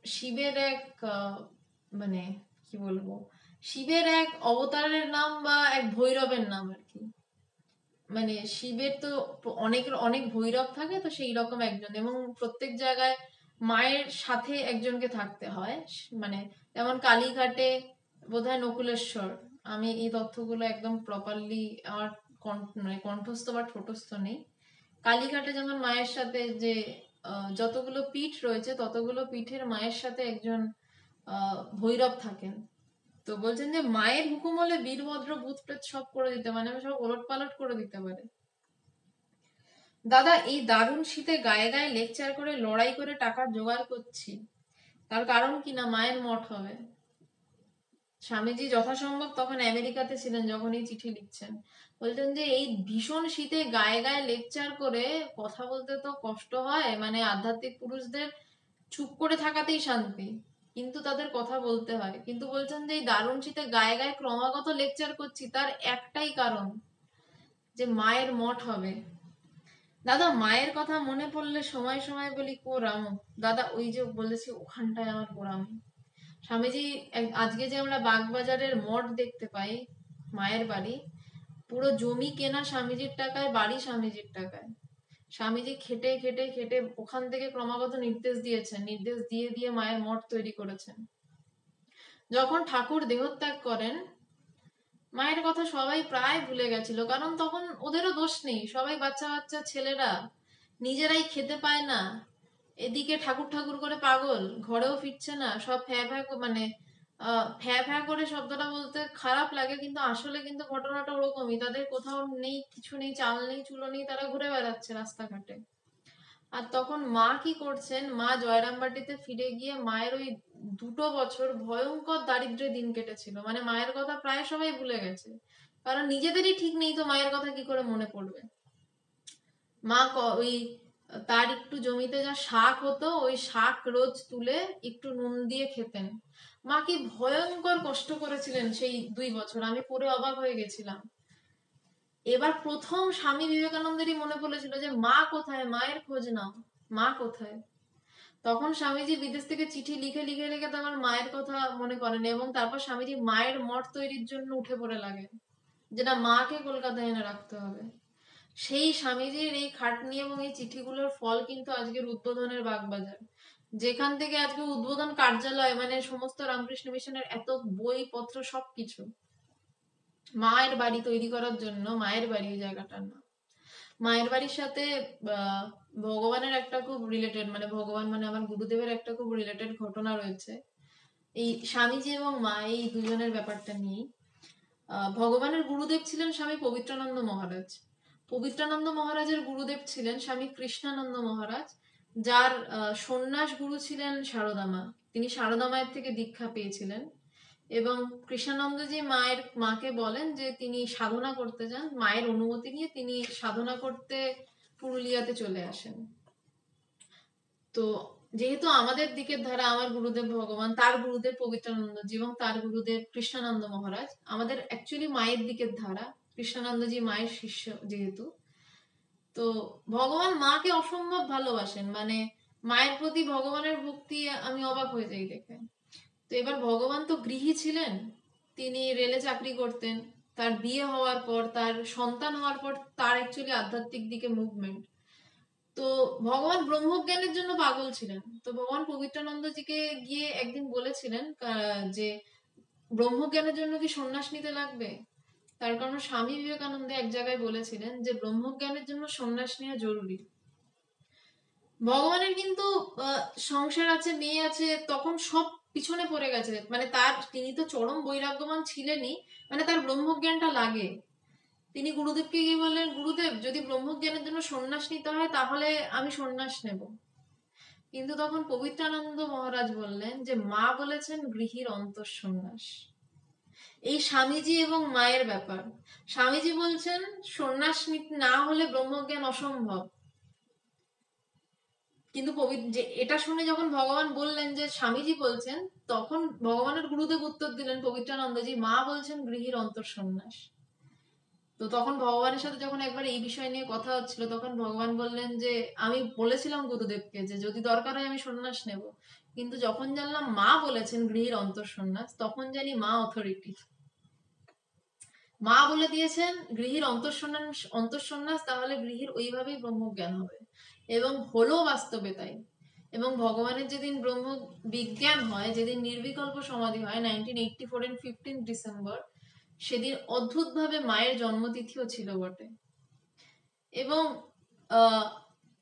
শিবের এক মানে কি বলবো, শিবের এক অবতারের নাম বা এক ভৈরবের নাম আর কি। মানে শিবের তো অনেক অনেক ভৈরব থাকে, তো সেই রকম একজন, এবং প্রত্যেক জায়গায় মায়ের সাথে একজনকে থাকতে হয়। মানে যেমন কালীঘাটে বোধহয় নকুলেশ্বর, আমি এই তথ্যগুলো একদম প্রপারলি আমার মানে কণ্ঠস্থ বা ঠোঁটস্থ নেই। কালীঘাটে যেমন মায়ের সাথে যে যতগুলো পীঠ রয়েছে, ততগুলো পীঠের মায়ের সাথে একজন ভৈরব থাকেন। তো বলছেন যে মায়ের হুকুম হলে বীরভদ্র ভূত প্রেত সব করে দিতে, মানে আমি সব ওলট পালট করে দিতে পারে। দাদা এই দারুণ শীতে গায়ে গায়ে লেকচার করে লড়াই করে টাকা জোগাড় করছি, তার কারণ কি না মায়ের মঠ হবে। স্বামীজি যথাসম্ভব তখন আমেরিকাতে ছিলেন যখন এই চিঠি লিখছেন। বলতেন যে এই ভীষণ শীতে গায়ে গায়ে লেকচার করে কথা বলতে তো কষ্ট হয়, মানে আধ্যাত্মিক পুরুষদের চুপ করে থাকাতেই শান্তি, কিন্তু তাদের কথা বলতে হয়। কিন্তু বলছেন যে এই দারুণ শীতে গায়ে গায়ে ক্রমাগত লেকচার করছি, তার একটাই কারণ, যে মায়ের মঠ হবে। দাদা মায়ের কথা মনে পড়লে সময় সময় বলি, কো রাম দাদা, ওই যে বলেছি ওখানটায় আমার গোড়াম। স্বামীজি আজকে যে আমরা বাগবাজারের মঠ দেখতে পাই, মায়ের বাড়ি, পুরো জমি কেনা স্বামীজির টাকায়, বাড়ি স্বামীজির টাকায়। স্বামীজি খেটে খেটে খেটে ওখান থেকে ক্রমাগত নির্দেশ দিয়েছেন, নির্দেশ দিয়ে দিয়ে মায়ের মঠ তৈরি করেছেন। যখন ঠাকুর দেহত্যাগ করেন, মায়ের কথা সবাই প্রায় ভুলে গেছিল, কারণ তখন ওদেরও দোষ নেই, সবাই বাচ্চা বাচ্চা ছেলেরা, নিজেরাই খেতে পায় না, এদিকে ঠাকুর ঠাকুর করে পাগল, ঘরেও ফিরছে না, সব ফ্যা ফ্যা মানে ফ্যা ফ্যা করে শব্দটা বলতে খারাপ লাগে, কিন্তু আসলে কিন্তু ঘটনাটা ওরকমই। তাদের কোথাও নেই, কিছু নেই, চাল নেই, চুলো নেই, তারা ঘুরে বেড়াচ্ছে রাস্তাঘাটে। আর তখন মা কি করছেন, মা জয়রামবাটিতে ফিরে গিয়ে মায়ের ওই 2 বছর ভয়ঙ্কর দারিদ্র্যে দিন কেটেছিল। মানে মায়ের কথা প্রায় সবাই ভুলে গেছে, কারণ নিজেদেরই ঠিক নেই তো মায়ের কথা কি করে মনে পড়বে। মা ওই তার একটু জমিতে যা শাক হতো, ওই শাক রোজ তুলে একটু নুন দিয়ে খেতেন। মা কি ভয়ঙ্কর কষ্ট করেছিলেন সেই 2 বছর, আমি পড়ে অবাক হয়ে গেছিলাম। এবার প্রথম স্বামী বিবেকানন্দেরই মনে পড়েছিল যে মা কোথায়, মায়ের খোঁজ নাও, মা কোথায়। তখন স্বামীজি বিদেশ থেকে চিঠি লিখে লিখে লিখে তারপর মায়ের কথা মনে করেন, এবং তারপর স্বামীজি মায়ের মঠ তৈরির জন্য উঠে পড়ে লাগে, যেটা মাকে কলকাতায় এনে রাখতে হবে। সেই স্বামীজির এই খাটনি এবং এই চিঠিগুলোর ফল কিন্তু আজকের উদ্বোধনের বাগবাজার, যেখান থেকে আজকে উদ্বোধন কার্যালয়, মানে সমস্ত রামকৃষ্ণ মিশনের এত বই পত্র সবকিছু মায়ের বাড়ি তৈরি করার জন্য। মায়ের বাড়ি ওই জায়গাটার নাম। মায়ের বাড়ির সাথে ভগবানের একটা খুব রিলেটেড, মানে ভগবান মানে আমার গুরুদেবের একটা খুব রিলেটেড ঘটনা রয়েছে এই স্বামীজি এবং মা এই দুজনের ব্যাপারটা নিয়ে। ভগবানের গুরুদেব ছিলেন স্বামী পবিত্রানন্দ মহারাজ। পবিত্রানন্দ মহারাজের গুরুদেব ছিলেন স্বামী কৃষ্ণানন্দ মহারাজ, যার সন্ন্যাস গুরু ছিলেন সারদা মা। তিনি সারদা মায়ের থেকে দীক্ষা পেয়েছিলেন, এবং কৃষ্ণানন্দজি মাকে বলেন যে তিনি সাধনা করতে চান। মায়ের অনুমতি নিয়ে তিনি সাধনা করতে পুরুলিয়াতে চলে আসেন। তো যেহেতু আমাদের দিকের ধারা, আমার গুরুদেব ভগবান, তার গুরুদেব পবিত্রানন্দজি এবং তার গুরুদেব কৃষ্ণানন্দ মহারাজ, আমাদের অ্যাকচুয়ালি মায়ের দিকের ধারা, কৃষ্ণানন্দজি মায়ের শিষ্য যেহেতু। তো ভগবান মাকে অসম্ভব ভালোবাসেন, মানে মায়ের প্রতি ভগবানের ভক্তি আমি অবাক হয়ে যাই দেখে। তো এবার ভগবান তো গৃহী ছিলেন, তিনি রেলে চাকরি করতেন। তার বিয়ে হওয়ার পর, তার সন্তান হওয়ার পর তার অ্যাকচুয়ালি আধ্যাত্মিক দিকে মুভমেন্ট। তো ভগবান ব্রহ্মজ্ঞানের জন্য পাগল ছিলেন। তো ভগবান পবিত্রানন্দজিকে গিয়ে একদিন বলেছিলেন যে ব্রহ্মজ্ঞানের জন্য কি সন্ন্যাস নিতে লাগবে। তার কারণ স্বামী বিবেকানন্দ এক জায়গায় বলেছিলেন যে ব্রহ্মজ্ঞানের জন্য সন্ন্যাস নেওয়া জরুরি। ভগবানের কিন্তু সংসার আছে, মেয়ে আছে, তখন সব পিছনে পড়ে গেছে। মানে তিনি তো চরম বৈরাগ্যবান ছিলেনই, মানে তার ব্রহ্মজ্ঞানটা লাগে। তিনি গুরুদেবকে গিয়ে বললেন, গুরুদেব যদি ব্রহ্মজ্ঞানের জন্য সন্ন্যাস নিতে হয় তাহলে আমি সন্ন্যাস নেব। কিন্তু তখন পবিত্রানন্দ মহারাজ বললেন যে মা বলেছেন গৃহীর অন্তঃসন্ন্যাস। এই স্বামীজি এবং মায়ের ব্যাপার। স্বামীজি বলছেন সন্ন্যাস না হলে ব্রহ্মজ্ঞান অসম্ভব। কিন্তু এটা শুনে যখন ভগবান বললেন যে স্বামীজি বলছেন, তখন ভগবানের গুরুদেব উত্তর দিলেন পবিত্রানন্দজি, মা বলছেন গৃহীর অন্তঃসন্ন্যাস। তো তখন ভগবানের সাথে যখন একবার এই বিষয় নিয়ে কথা হচ্ছিল, তখন ভগবান বললেন যে আমি বলেছিলাম গুরুদেবকে যে যদি দরকার হয় আমি সন্ন্যাস নেব, কিন্তু যখন জানলাম মা বলেছেন গৃহীর অন্তঃসন্ন্যাস, তখন জানি মা অথরিটি। মা বলে দিয়েছেন গৃহীর অন্তঃসন্ন্যাস, তাহলে গৃহীর ওইভাবেই ব্রহ্মজ্ঞান হবে, এবং হলো বাস্তবে তাই। এবং ভগবানের যেদিন ব্রহ্ম বিজ্ঞান হয়, যেদিন নির্বিকল্প সমাধি হয় 1984 এর 15 ডিসেম্বর, সেদিন অদ্ভুতভাবে মায়ের জন্মতিথিও ছিল বটে। এবং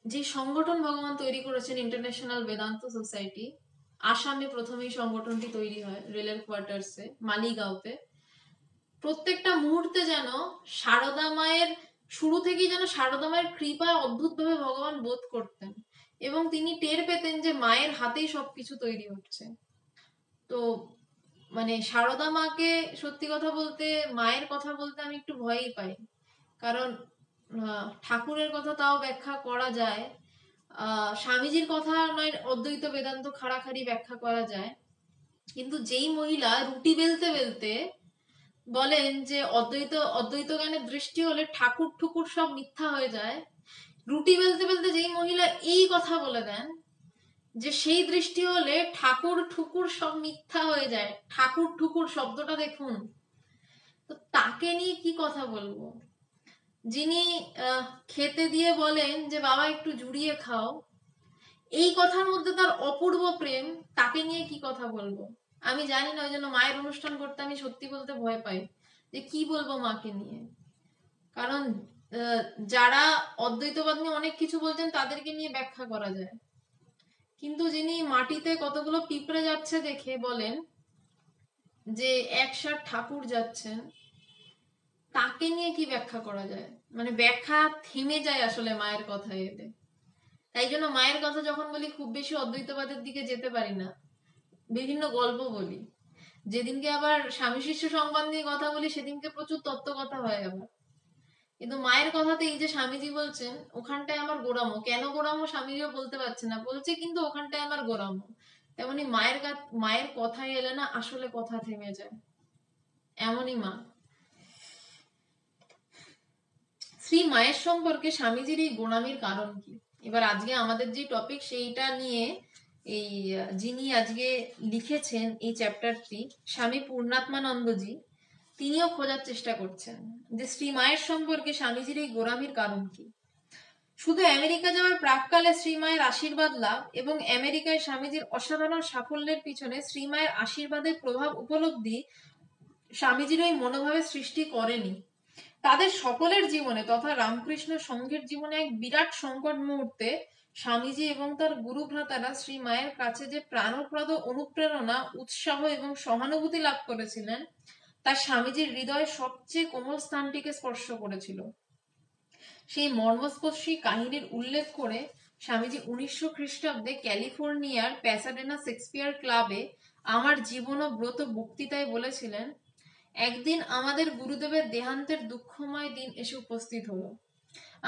যে সংগঠন ভগবান তৈরি করেছেন, ইন্টারন্যাশনাল বেদান্ত সোসাইটি, আসামে প্রথমেই সংগঠনটি তৈরি হয়, রেলের কোয়ার্টার্সে মালিগাঁওতে। প্রত্যেকটা মুহূর্তে যেন সারদা মায়ের, শুরু থেকেই যেন সারদা মায়ের কৃপা অদ্ভুতভাবে ভগবান বোধ করতেন, এবং তিনি টের পেতেন যে মায়ের হাতেই সবকিছু তৈরি হচ্ছে। তো মানে সারদা মাকে সত্যি কথা বলতে, মায়ের কথা বলতে আমি একটু ভয়ই পাই, কারণ ঠাকুরের কথা তাও ব্যাখ্যা করা যায়, স্বামীজির কথা নয় অদ্বৈত বেদান্ত খাড়াখাড়ি ব্যাখ্যা করা যায়, কিন্তু যেই মহিলা রুটি বেলতে বেলতে বলেন যে অদ্বৈত জ্ঞানের দৃষ্টি হলে ঠাকুর ঠুকুর সব মিথ্যা হয়ে যায়, রুটি বেলতে বেলতে যেই মহিলা এই কথা বলে দেন যে সেই দৃষ্টি হলে ঠাকুর ঠুকুর সব মিথ্যা হয়ে যায়, ঠাকুর ঠুকুর শব্দটা দেখুন, তো তাকে নিয়ে কি কথা বলবো। যিনি খেতে দিয়ে বলেন যে বাবা একটু জুড়িয়ে খাও, এই কথার মধ্যে তার অপূর্ব প্রেম, তাকে নিয়ে কি কথা বলবো। আমি জানি না, ওই জন্য মায়ের অনুষ্ঠান করতে আমি সত্যি বলতে ভয় পাই যে কি বলবো মাকে নিয়ে। কারণ যারা অদ্বৈতবাদ নিয়ে অনেক কিছু বলছেন তাদেরকে নিয়ে ব্যাখ্যা করা যায়, কিন্তু যিনি মাটিতে কতগুলো পিঁপড়ে যাচ্ছে দেখে বলেন যে একসাথ ঠাকুর যাচ্ছেন, তাকে নিয়ে কি ব্যাখ্যা করা যায়? মানে ব্যাখ্যা থেমে যায় আসলে মায়ের কথায় এতে। তাই জন্য মায়ের কথা যখন বলি খুব বেশি অদ্বৈতবাদের দিকে যেতে পারি না, বিভিন্ন গল্প বলি। যেদিনকে আবার স্বামী শিষ্য সংবাদ নিয়ে কথা বলি সেদিনকে প্রচুর তত্ত্ব কথা হয় আবার। কিন্তু মায়ের কথাতে এই যে স্বামীজি বলছেন ওখানটায় আমার গোড়ামো, কেন গোড়ামো স্বামীজিও বলতে পারছে না, বলছে কিন্তু ওখানটায় আমার গোড়ামো। তেমনি মায়ের কথায় এলে না আসলে কথা থেমে যায়, এমনই মা। শ্রী মায়ের সম্পর্কে স্বামীজির এই গোড়ামির কারণ কি? এবার আজকে আমাদের যে টপিক সেইটা নিয়ে এই যিনি আজকে লিখেছেন এই চ্যাপ্টারটি, স্বামী পূর্ণাত্মানন্দজি, তিনিও খোঁজার চেষ্টা করছেন যে শ্রী মায়ের সম্পর্কে স্বামীজির এই গোড়ামির কারণ কি। শুধু আমেরিকা যাওয়ার প্রাককালে শ্রীমায়ের আশীর্বাদ লাভ এবং আমেরিকায় স্বামীজির অসাধারণ সাফল্যের পিছনে শ্রীমায়ের আশীর্বাদের প্রভাব উপলব্ধি স্বামীজির ওই মনোভাবের সৃষ্টি করেনি। তাদের সকলের জীবনে তথা রামকৃষ্ণ সংঘের জীবনে এক বিরাট সংকট মুহূর্তে স্বামীজি এবং তার গুরু ভ্রাতারা শ্রী মায়ের কাছে যে প্রাণপ্রদ অনুপ্রেরণা, উৎসাহ এবং সহানুভূতি লাভ করেছিলেন তা স্বামীজির হৃদয়ের সবচেয়ে কোমল স্থানটিকে স্পর্শ করেছিল। সেই মর্মস্পর্শী কাহিনীর উল্লেখ করে স্বামীজি 1900 খ্রিস্টাব্দে ক্যালিফোর্নিয়ার প্যাসাডেনা শেক্সপিয়ার ক্লাবে আমার জীবন ও ব্রত বক্তৃতায় বলেছিলেন, একদিন আমাদের গুরুদেবের দেহান্তের দুঃখময় দিন এসে উপস্থিত হলো।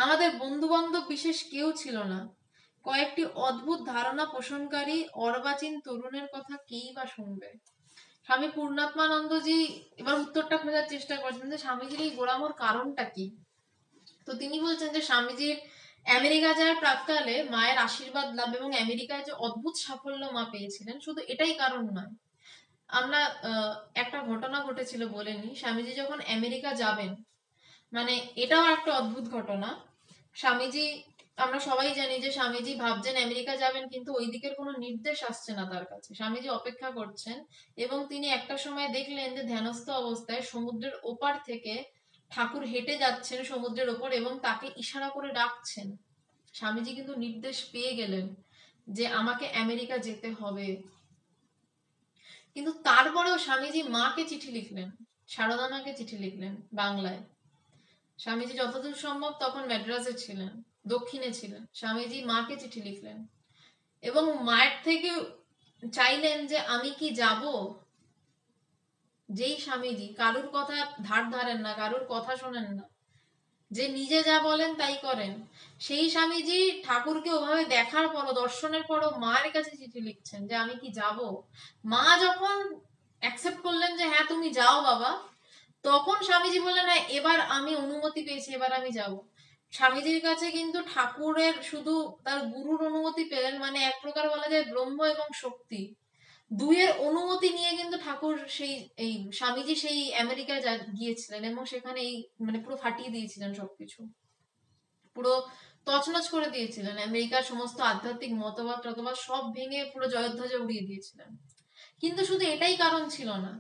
আমাদের বন্ধু বান্ধব বিশেষ কেউ ছিল না। কয়েকটি অদ্ভুত ধারণা পোষণকারী অর্বাচীন তরুণের কথা কেই বা শুনবে। স্বামী পূর্ণাত্মানন্দজি এবার উত্তরটা খোঁজার চেষ্টা করছেন যে স্বামীজির এই গোড়ামোর কারণটা কি। তো তিনি বলছেন যে স্বামীজির আমেরিকা যাওয়ার প্রাক্কালে মায়ের আশীর্বাদ লাভ এবং আমেরিকায় যে অদ্ভুত সাফল্য মা পেয়েছিলেন, শুধু এটাই কারণ নয়। আমরা একটা ঘটনা ঘটেছিল বলেনি, স্বামীজি যখন আমেরিকা যাবেন, মানে এটাও একটা অদ্ভুত ঘটনা। স্বামীজি, আমরা সবাই জানি যে স্বামীজি ভাবছেন আমেরিকা যাবেন, কিন্তু ওই দিকের কোনো নির্দেশ আসছে না তার কাছে। স্বামীজি অপেক্ষা করছেন এবং তিনি একটা সময় দেখলেন যে ধ্যানস্থ অবস্থায় সমুদ্রের ওপার থেকে ঠাকুর হেঁটে যাচ্ছেন সমুদ্রের ওপর এবং তাকে ইশারা করে ডাকছেন। স্বামীজি কিন্তু নির্দেশ পেয়ে গেলেন যে আমাকে আমেরিকা যেতে হবে। কিন্তু তারপরেও স্বামীজি মাকে চিঠি লিখলেন, সারদা মাকে চিঠি লিখলেন বাংলায়। স্বামীজি যতদূর সম্ভব তখন ম্যাড্রাসে ছিলেন, দক্ষিণে ছিলেন। স্বামীজি মাকে চিঠি লিখলেন এবং মায়ের থেকে চাইলেন যে আমি কি যাব। যেই স্বামীজি কারুর কথা ধার ধারেন না, কারুর কথা শোনেন না, যে নিজে যা বলেন তাই করেন, সেই স্বামীজি ঠাকুরকে ওভাবে দেখার পরও, দর্শনের পরও মায়ের কাছে চিঠি লিখছেন যে আমি কি যাব। মা যখন অ্যাকসেপ্ট করলেন যে হ্যাঁ তুমি যাও বাবা, তখন স্বামীজি বললেন হ্যাঁ এবার আমি অনুমতি পেয়েছি, এবার আমি যাব। স্বামীজির কাছে কিন্তু ঠাকুরের শুধু তার গুরুর অনুমতি পেলেন, মানে এক প্রকার বলা যায় ব্রহ্ম এবং শক্তি দুইয়ের অনুমতি নিয়ে কিন্তু ঠাকুর সেই এই স্বামীজি সেই আমেরিকায় গিয়েছিলেন এবং সেখানে এই মানে পুরো ফাটিয়ে দিয়েছিলেন সবকিছু, পুরো তছনছ করে দিয়েছিলেন। আমেরিকার সমস্ত আধ্যাত্মিক মতবাদ টতবাদ সব ভেঙে পুরো জয়ধ্বজা উড়িয়ে দিয়েছিলেন। কিন্তু শুধু এটাই কারণ ছিল না,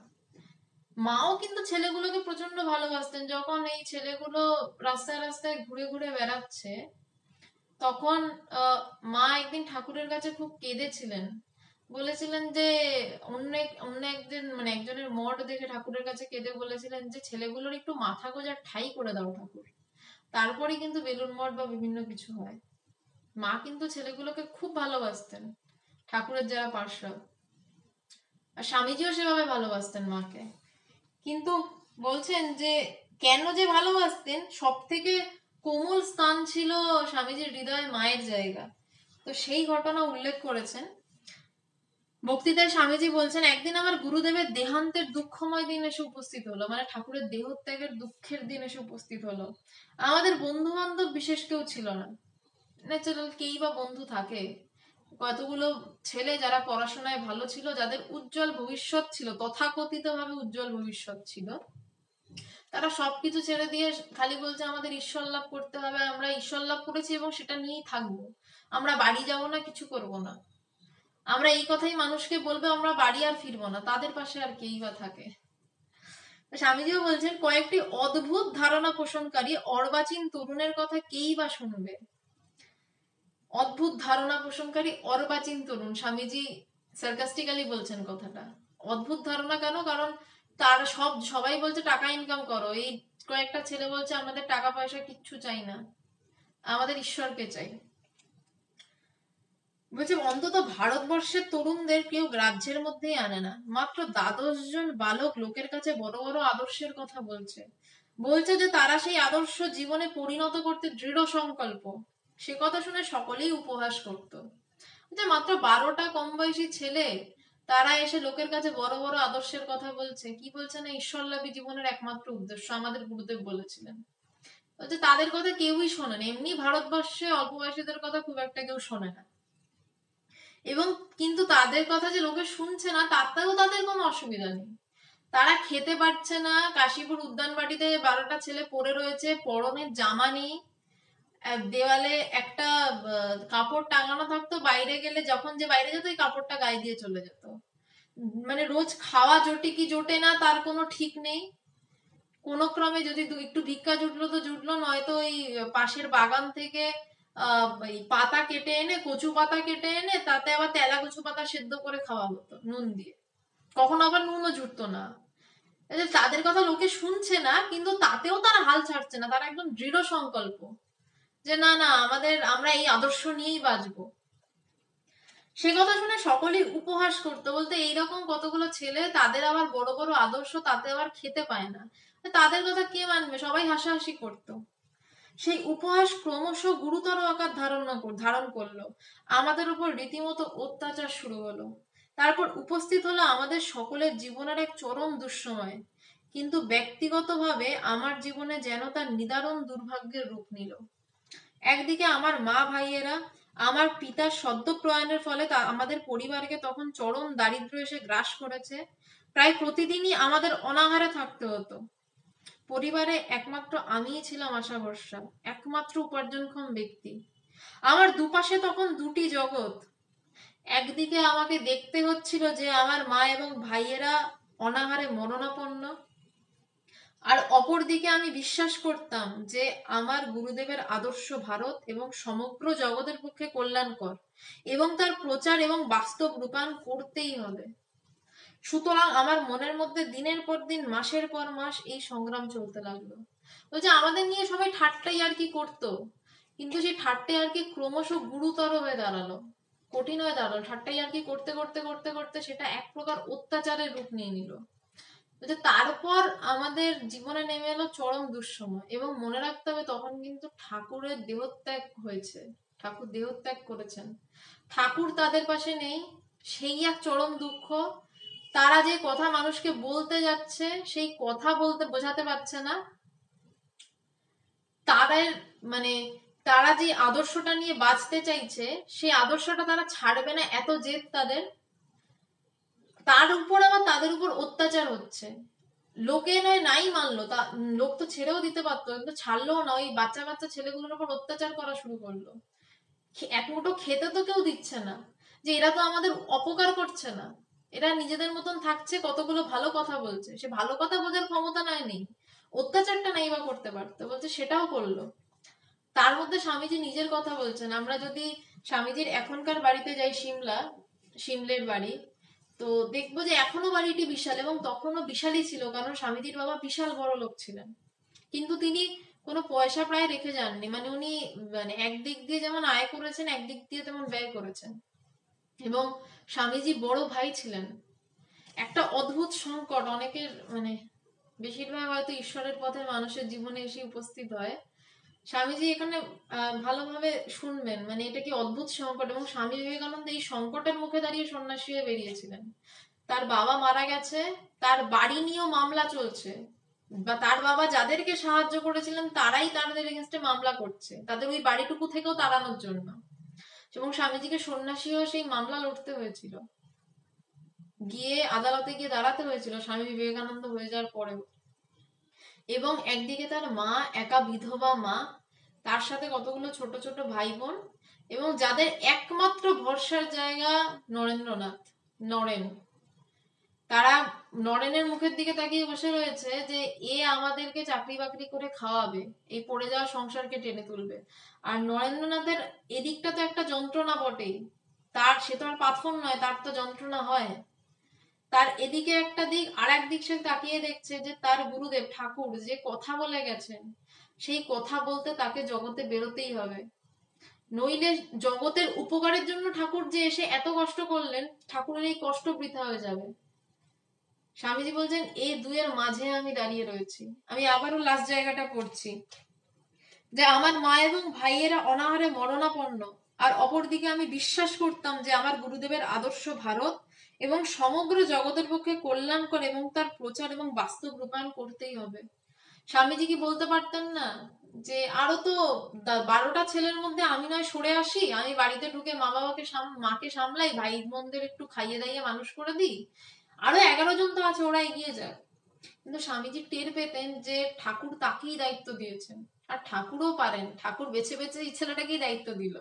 মাও কিন্তু ছেলেগুলোকে প্রচন্ড ভালোবাসতেন। যখন এই ছেলেগুলো রাস্তায় রাস্তায় ঘুরে ঘুরে বেড়াচ্ছে, তখন মা একদিন ঠাকুরের কাছে খুব কেঁদেছিলেন, বলেছিলেন যে অন্য একদিন মানে একজনের মঠ দেখে ঠাকুরের কাছে কেঁদে বলেছিলেন যে ছেলেগুলোর একটু মাথা গোঁজার ঠাই করে দাও ঠাকুর, তারপরে কিন্তু বেলুন মঠ বা বিভিন্ন কিছু হয়। মা কিন্তু ছেলেগুলোকে খুব ভালোবাসতেন, ঠাকুরের যারা পার্শ্বদ। আর স্বামীজিও সেভাবে ভালোবাসতেন মাকে। কিন্তু বলছেন যে কেন যে ভালোবাসতেন, সব থেকে কোমল স্থান ছিল স্বামীজির হৃদয়ে মায়ের জায়গা। তো সেই ঘটনা উল্লেখ করেছেন বক্তৃতায়। স্বামীজি বলছেন, একদিন আমার গুরুদেবের দেহান্তের দুঃখময় দিন এসে উপস্থিত হলো, মানে ঠাকুরের দেহত্যাগের দুঃখের দিন এসে উপস্থিত হলো। আমাদের বন্ধু বান্ধব বিশেষ কেউ ছিল না। ন্যাচারাল কেই বা বন্ধু থাকে, কতগুলো ছেলে যারা পড়াশোনায় ভালো ছিল, যাদের উজ্জ্বল ভবিষ্যৎ ছিল, তথাকথিত ভাবে উজ্জ্বল ভবিষ্যৎ ছিল, তারা সবকিছু ছেড়ে দিয়ে খালি বলছে আমাদের ঈশ্বর লাভ করতে হবে, আমরা ঈশ্বর লাভ করেছি এবং সেটা নিয়েই থাকবো, আমরা বাড়ি যাব না, কিছু করব না। আমরা এই কথাই মানুষকে বলবে, আমরা বাড়ি আর ফিরবো না। তাদের পাশে আর কেই বা থাকে। স্বামীজিও বলছেন, কয়েকটি অদ্ভুত ধারণা পোষণকারী অর্বাচীন তরুণের কথা কেই বা শুনবে। অদ্ভুত ধারণা পোষণকারী অর্বাচীন তরুণ, স্বামীজি সার্কাস্টিক্যালি বলছেন কথাটা। অদ্ভুত ধারণা কেন? কারণ তার সবাই বলছে টাকা ইনকাম করো, এই কয়েকটা ছেলে বলছে আমাদের টাকা পয়সা কিচ্ছু চাই না, আমাদের ঈশ্বরকে চাই। বলছে অন্তত ভারতবর্ষের তরুণদের কেউ রাজ্যের মধ্যেই আনে না, মাত্র 12 জন বালক লোকের কাছে বড় বড় আদর্শের কথা বলছে, বলছে যে তারা সেই আদর্শ জীবনে পরিণত করতে দৃঢ় সংকল্প। সে কথা শুনে সকলেই উপহাস করত, যে মাত্র 12টা কম বয়সী ছেলে, তারা এসে লোকের কাছে বড় বড় আদর্শের কথা বলছে। কি বলছে না, ঈশ্বরলাভী জীবনের একমাত্র উদ্দেশ্য, আমাদের গুরুদেব বলেছিলেন। বলছে তাদের কথা কেউই শোনে না, এমনি ভারতবর্ষে অল্প বয়সীদের কথা খুব একটা কেউ শোনে না, এবং কিন্তু তাদের কথা যে লোকে শুনছে না তাতেও তাদের কোনো অসুবিধা নেই। তারা খেতে পারছে না, কাশীপুর উদ্যানবাটিতে 12টা ছেলে পড়ে রয়েছে, পরনের জামা নেই, দেওয়ালে একটা কাপড় টাঙানো থাকতো, বাইরে গেলে যখন যে বাইরে যেত ওই কাপড়টা গায়ে দিয়ে চলে যেত। মানে রোজ খাওয়া জোটে কি জোটে না তার কোনো ঠিক নেই। কোনো ক্রমে যদি একটু ভিক্ষা জুটলো তো জুটলো, নয়তো ওই পাশের বাগান থেকে এই পাতা কেটে এনে, কচু পাতা কেটে এনে তাতে আবার তেলা কচু পাতা সেদ্ধ করে খাওয়া হতো নুন দিয়ে, কখনো আবার নুনও জুটতো না। তাদের কথা লোকে শুনছে না, কিন্তু তাতেও তারা হাল ছাড়ছে না, তারা একদম দৃঢ় সংকল্প যে না না আমরা এই আদর্শ নিয়েই বাঁচবো। সে কথা শুনে সকলেই উপহাস করতো, বলতে এইরকম কতগুলো ছেলে, তাদের আবার বড় বড় আদর্শ, তাতে আবার খেতে পায় না, তাদের কথা কে মানবে, সবাই হাসাহাসি করতো। সেই উপহাস ক্রমশ গুরুতর আকার ধারণ করলো, আমাদের উপর রীতিমতো অত্যাচার শুরু হলো। তারপর উপস্থিত হলো আমাদের সকলের জীবনের এক চরম দুঃসময়, কিন্তু ব্যক্তিগতভাবে আমার জীবনে যেন তার নিদারুণ দুর্ভাগ্যের রূপ নিল। একদিকে আমার মা ভাইয়েরা, আমার পিতার সদ্য প্রয়াণের ফলে আমাদের পরিবারকে তখন চরম দারিদ্র্য এসে গ্রাস করেছে। প্রায় প্রতিদিনই আমাদের অনাহারে থাকতে হতো। পরিবারে একমাত্র আমিই ছিলাম আশা ভরসা, একমাত্র উপার্জনক্ষম ব্যক্তি। আমার দুপাশে তখন দুটি জগৎ। একদিকে আমাকে দেখতে হচ্ছিল যে আমার মা এবং ভাইয়েরা অনাহারে মরণাপন্ন, আর অপরদিকে আমি বিশ্বাস করতাম যে আমার গুরুদেবের আদর্শ ভারত এবং সমগ্র জগতের পক্ষে কল্যাণকর, এবং তার প্রচার এবং বাস্তব রূপায়ণ করতেই হবে। সুতরাং আমার মনের মধ্যে দিনের পর দিন, মাসের পর মাস এই সংগ্রাম চলতে লাগলো। বলছে আমাদের নিয়ে সবাই ঠাট্টাই আর কি করতো, কিন্তু সেই ঠাট্টাই আর কি ক্রমশ গুরুতর হয়ে দাঁড়ালো, কঠিন হয়ে দাঁড়ালো। ঠাট্টাই আর কি করতে করতে করতে করতে সেটা এক প্রকার অত্যাচারের রূপ নিয়ে নিল। তারপর আমাদের জীবনে নেমে এলো চরম দুঃসময়, এবং মনে রাখতে হবে তখন কিন্তু ঠাকুরের দেহত্যাগ হয়েছে, ঠাকুর দেহত্যাগ করেছেন, ঠাকুর তাদের পাশে নেই। সেই এক চরম দুঃখ, তারা যে কথা মানুষকে বলতে যাচ্ছে সেই কথা বলতে বোঝাতে পারছে না, তাদের মানে তারা যে আদর্শটা নিয়ে বাঁচতে চাইছে সেই আদর্শটা তারা ছাড়বে না, এত জেদ তাদের। তার উপর আবার তাদের উপর অত্যাচার হচ্ছে, লোকে নয় নাই মানলো, লোক তো ছেড়েও দিতে পারতো, কিন্তু ছাড়লো না, ওই বাচ্চা বাচ্চা ছেলেগুলোর উপর অত্যাচার করা শুরু করলো। এক মুঠো খেতে তো কেউ দিচ্ছে না, যে এরা তো আমাদের অপকার করছে না, এরা নিজেদের মতন থাকছে, কতগুলো ভালো কথা বলছে, সে ভালো কথা বোঝার ক্ষমতা নেই, অত্যাচারটা নাই বা করতে পারতো, বলছে সেটাও করলো। তার মধ্যে স্বামীজি নিজের কথা বলছেন, আমরা যদি স্বামীজির এখনকার বাড়িতে যাই, সিমলের বাড়ি, তো দেখবো যে এখনো বাড়িটি বিশাল, এবং তখনও বিশালই ছিল, কারণ স্বামীজির বাবা বিশাল বড় লোক ছিলেন, কিন্তু তিনি কোনো পয়সা প্রায় রেখে যাননি। মানে উনি একদিক দিয়ে যেমন আয় করেছেন, একদিক দিয়ে তেমন ব্যয় করেছেন। এবং স্বামীজি বড় ভাই ছিলেন। একটা অদ্ভুত সংকট অনেকের, বেশিরভাগ হয়তো ঈশ্বরের পথে মানুষের জীবনে এসে উপস্থিত হয়। স্বামীজি এখানে ভালোভাবে শুনবেন, এটা কি অদ্ভুত সংকট, এবং স্বামী বিবেকানন্দ এই সংকটের মুখে দাঁড়িয়ে সন্ন্যাসী হয়ে বেরিয়েছিলেন। তার বাবা মারা গেছে, তার বাড়ি নিয়েও মামলা চলছে, বা তার বাবা যাদেরকে সাহায্য করেছিলেন তারাই তাদের এগেনস্টে মামলা করছে, তাদের ওই বাড়িটুকু থেকেও তাড়ানোর জন্য, এবং স্বামীজিকে সন্ন্যাসী হয়ে সেই মামলা লড়তে হয়েছিল, গিয়ে আদালতে গিয়ে দাঁড়াতে হয়েছিল স্বামী বিবেকানন্দ হয়ে যাওয়ার পরেও। এবং একদিকে তার মা, একা বিধবা মা, তার সাথে কতগুলো ছোট ছোট ভাই বোন, এবং যাদের একমাত্র ভরসার জায়গা নরেন্দ্রনাথ, নরেন, তারা নরেনের মুখের দিকে তাকিয়ে বসে রয়েছে যে এ আমাদেরকে চাকরি বাকরি করে খাওয়াবে, এই পড়ে যাওয়া সংসারকে টেনে তুলবে। আর নরেন্দ্রনাথের এদিকটা তো একটা যন্ত্রণা বটেই, তার সে তো আর পাথর নয়, তার তো যন্ত্রণা হয়। তার এদিকে একটা দিক, আর একদিক সে তাকিয়ে দেখছে যে তার গুরুদেব ঠাকুর যে কথা বলে গেছেন, সেই কথা বলতে তাকে জগতে বেরোতেই হবে, নইলে জগতের উপকারের জন্য ঠাকুর যে এসে এত কষ্ট করলেন, ঠাকুরের এই কষ্ট বৃথা হয়ে যাবে। স্বামীজি বলছেন এই দুয়ের মাঝে আমি দাঁড়িয়ে রয়েছি। আমি আবারও লাস্ট জায়গাটা পড়ছি, যে আমার মা এবং ভাইয়েরা অনাহারে মরণাপন্ন, আর অপরদিকে আমি বিশ্বাস করতাম যে আমার গুরুদেবের আদর্শ ভারত এবং সমগ্র জগতের পক্ষে কল্যাণকর এবং তার প্রচার এবং বাস্তব রূপায়ণ করতেই হবে। স্বামীজি কি বলতে পারতেন না যে আরো তো 12টা ছেলের মধ্যে আমি নয় সরে আসি, আমি বাড়িতে ঢুকে মা বাবাকে মাকে সামলাই, ভাই বোনদের একটু খাইয়ে দাইয়ে মানুষ করে দিই, আরো 11 জন তো আছে, ওরা এগিয়ে যায়। কিন্তু স্বামীজি টের পেতেন যে ঠাকুর তাকেই দায়িত্ব দিয়েছেন, আর ঠাকুরও পারেন, ঠাকুর বেছে বেছে এই ছেলেটাকেই দায়িত্ব দিল।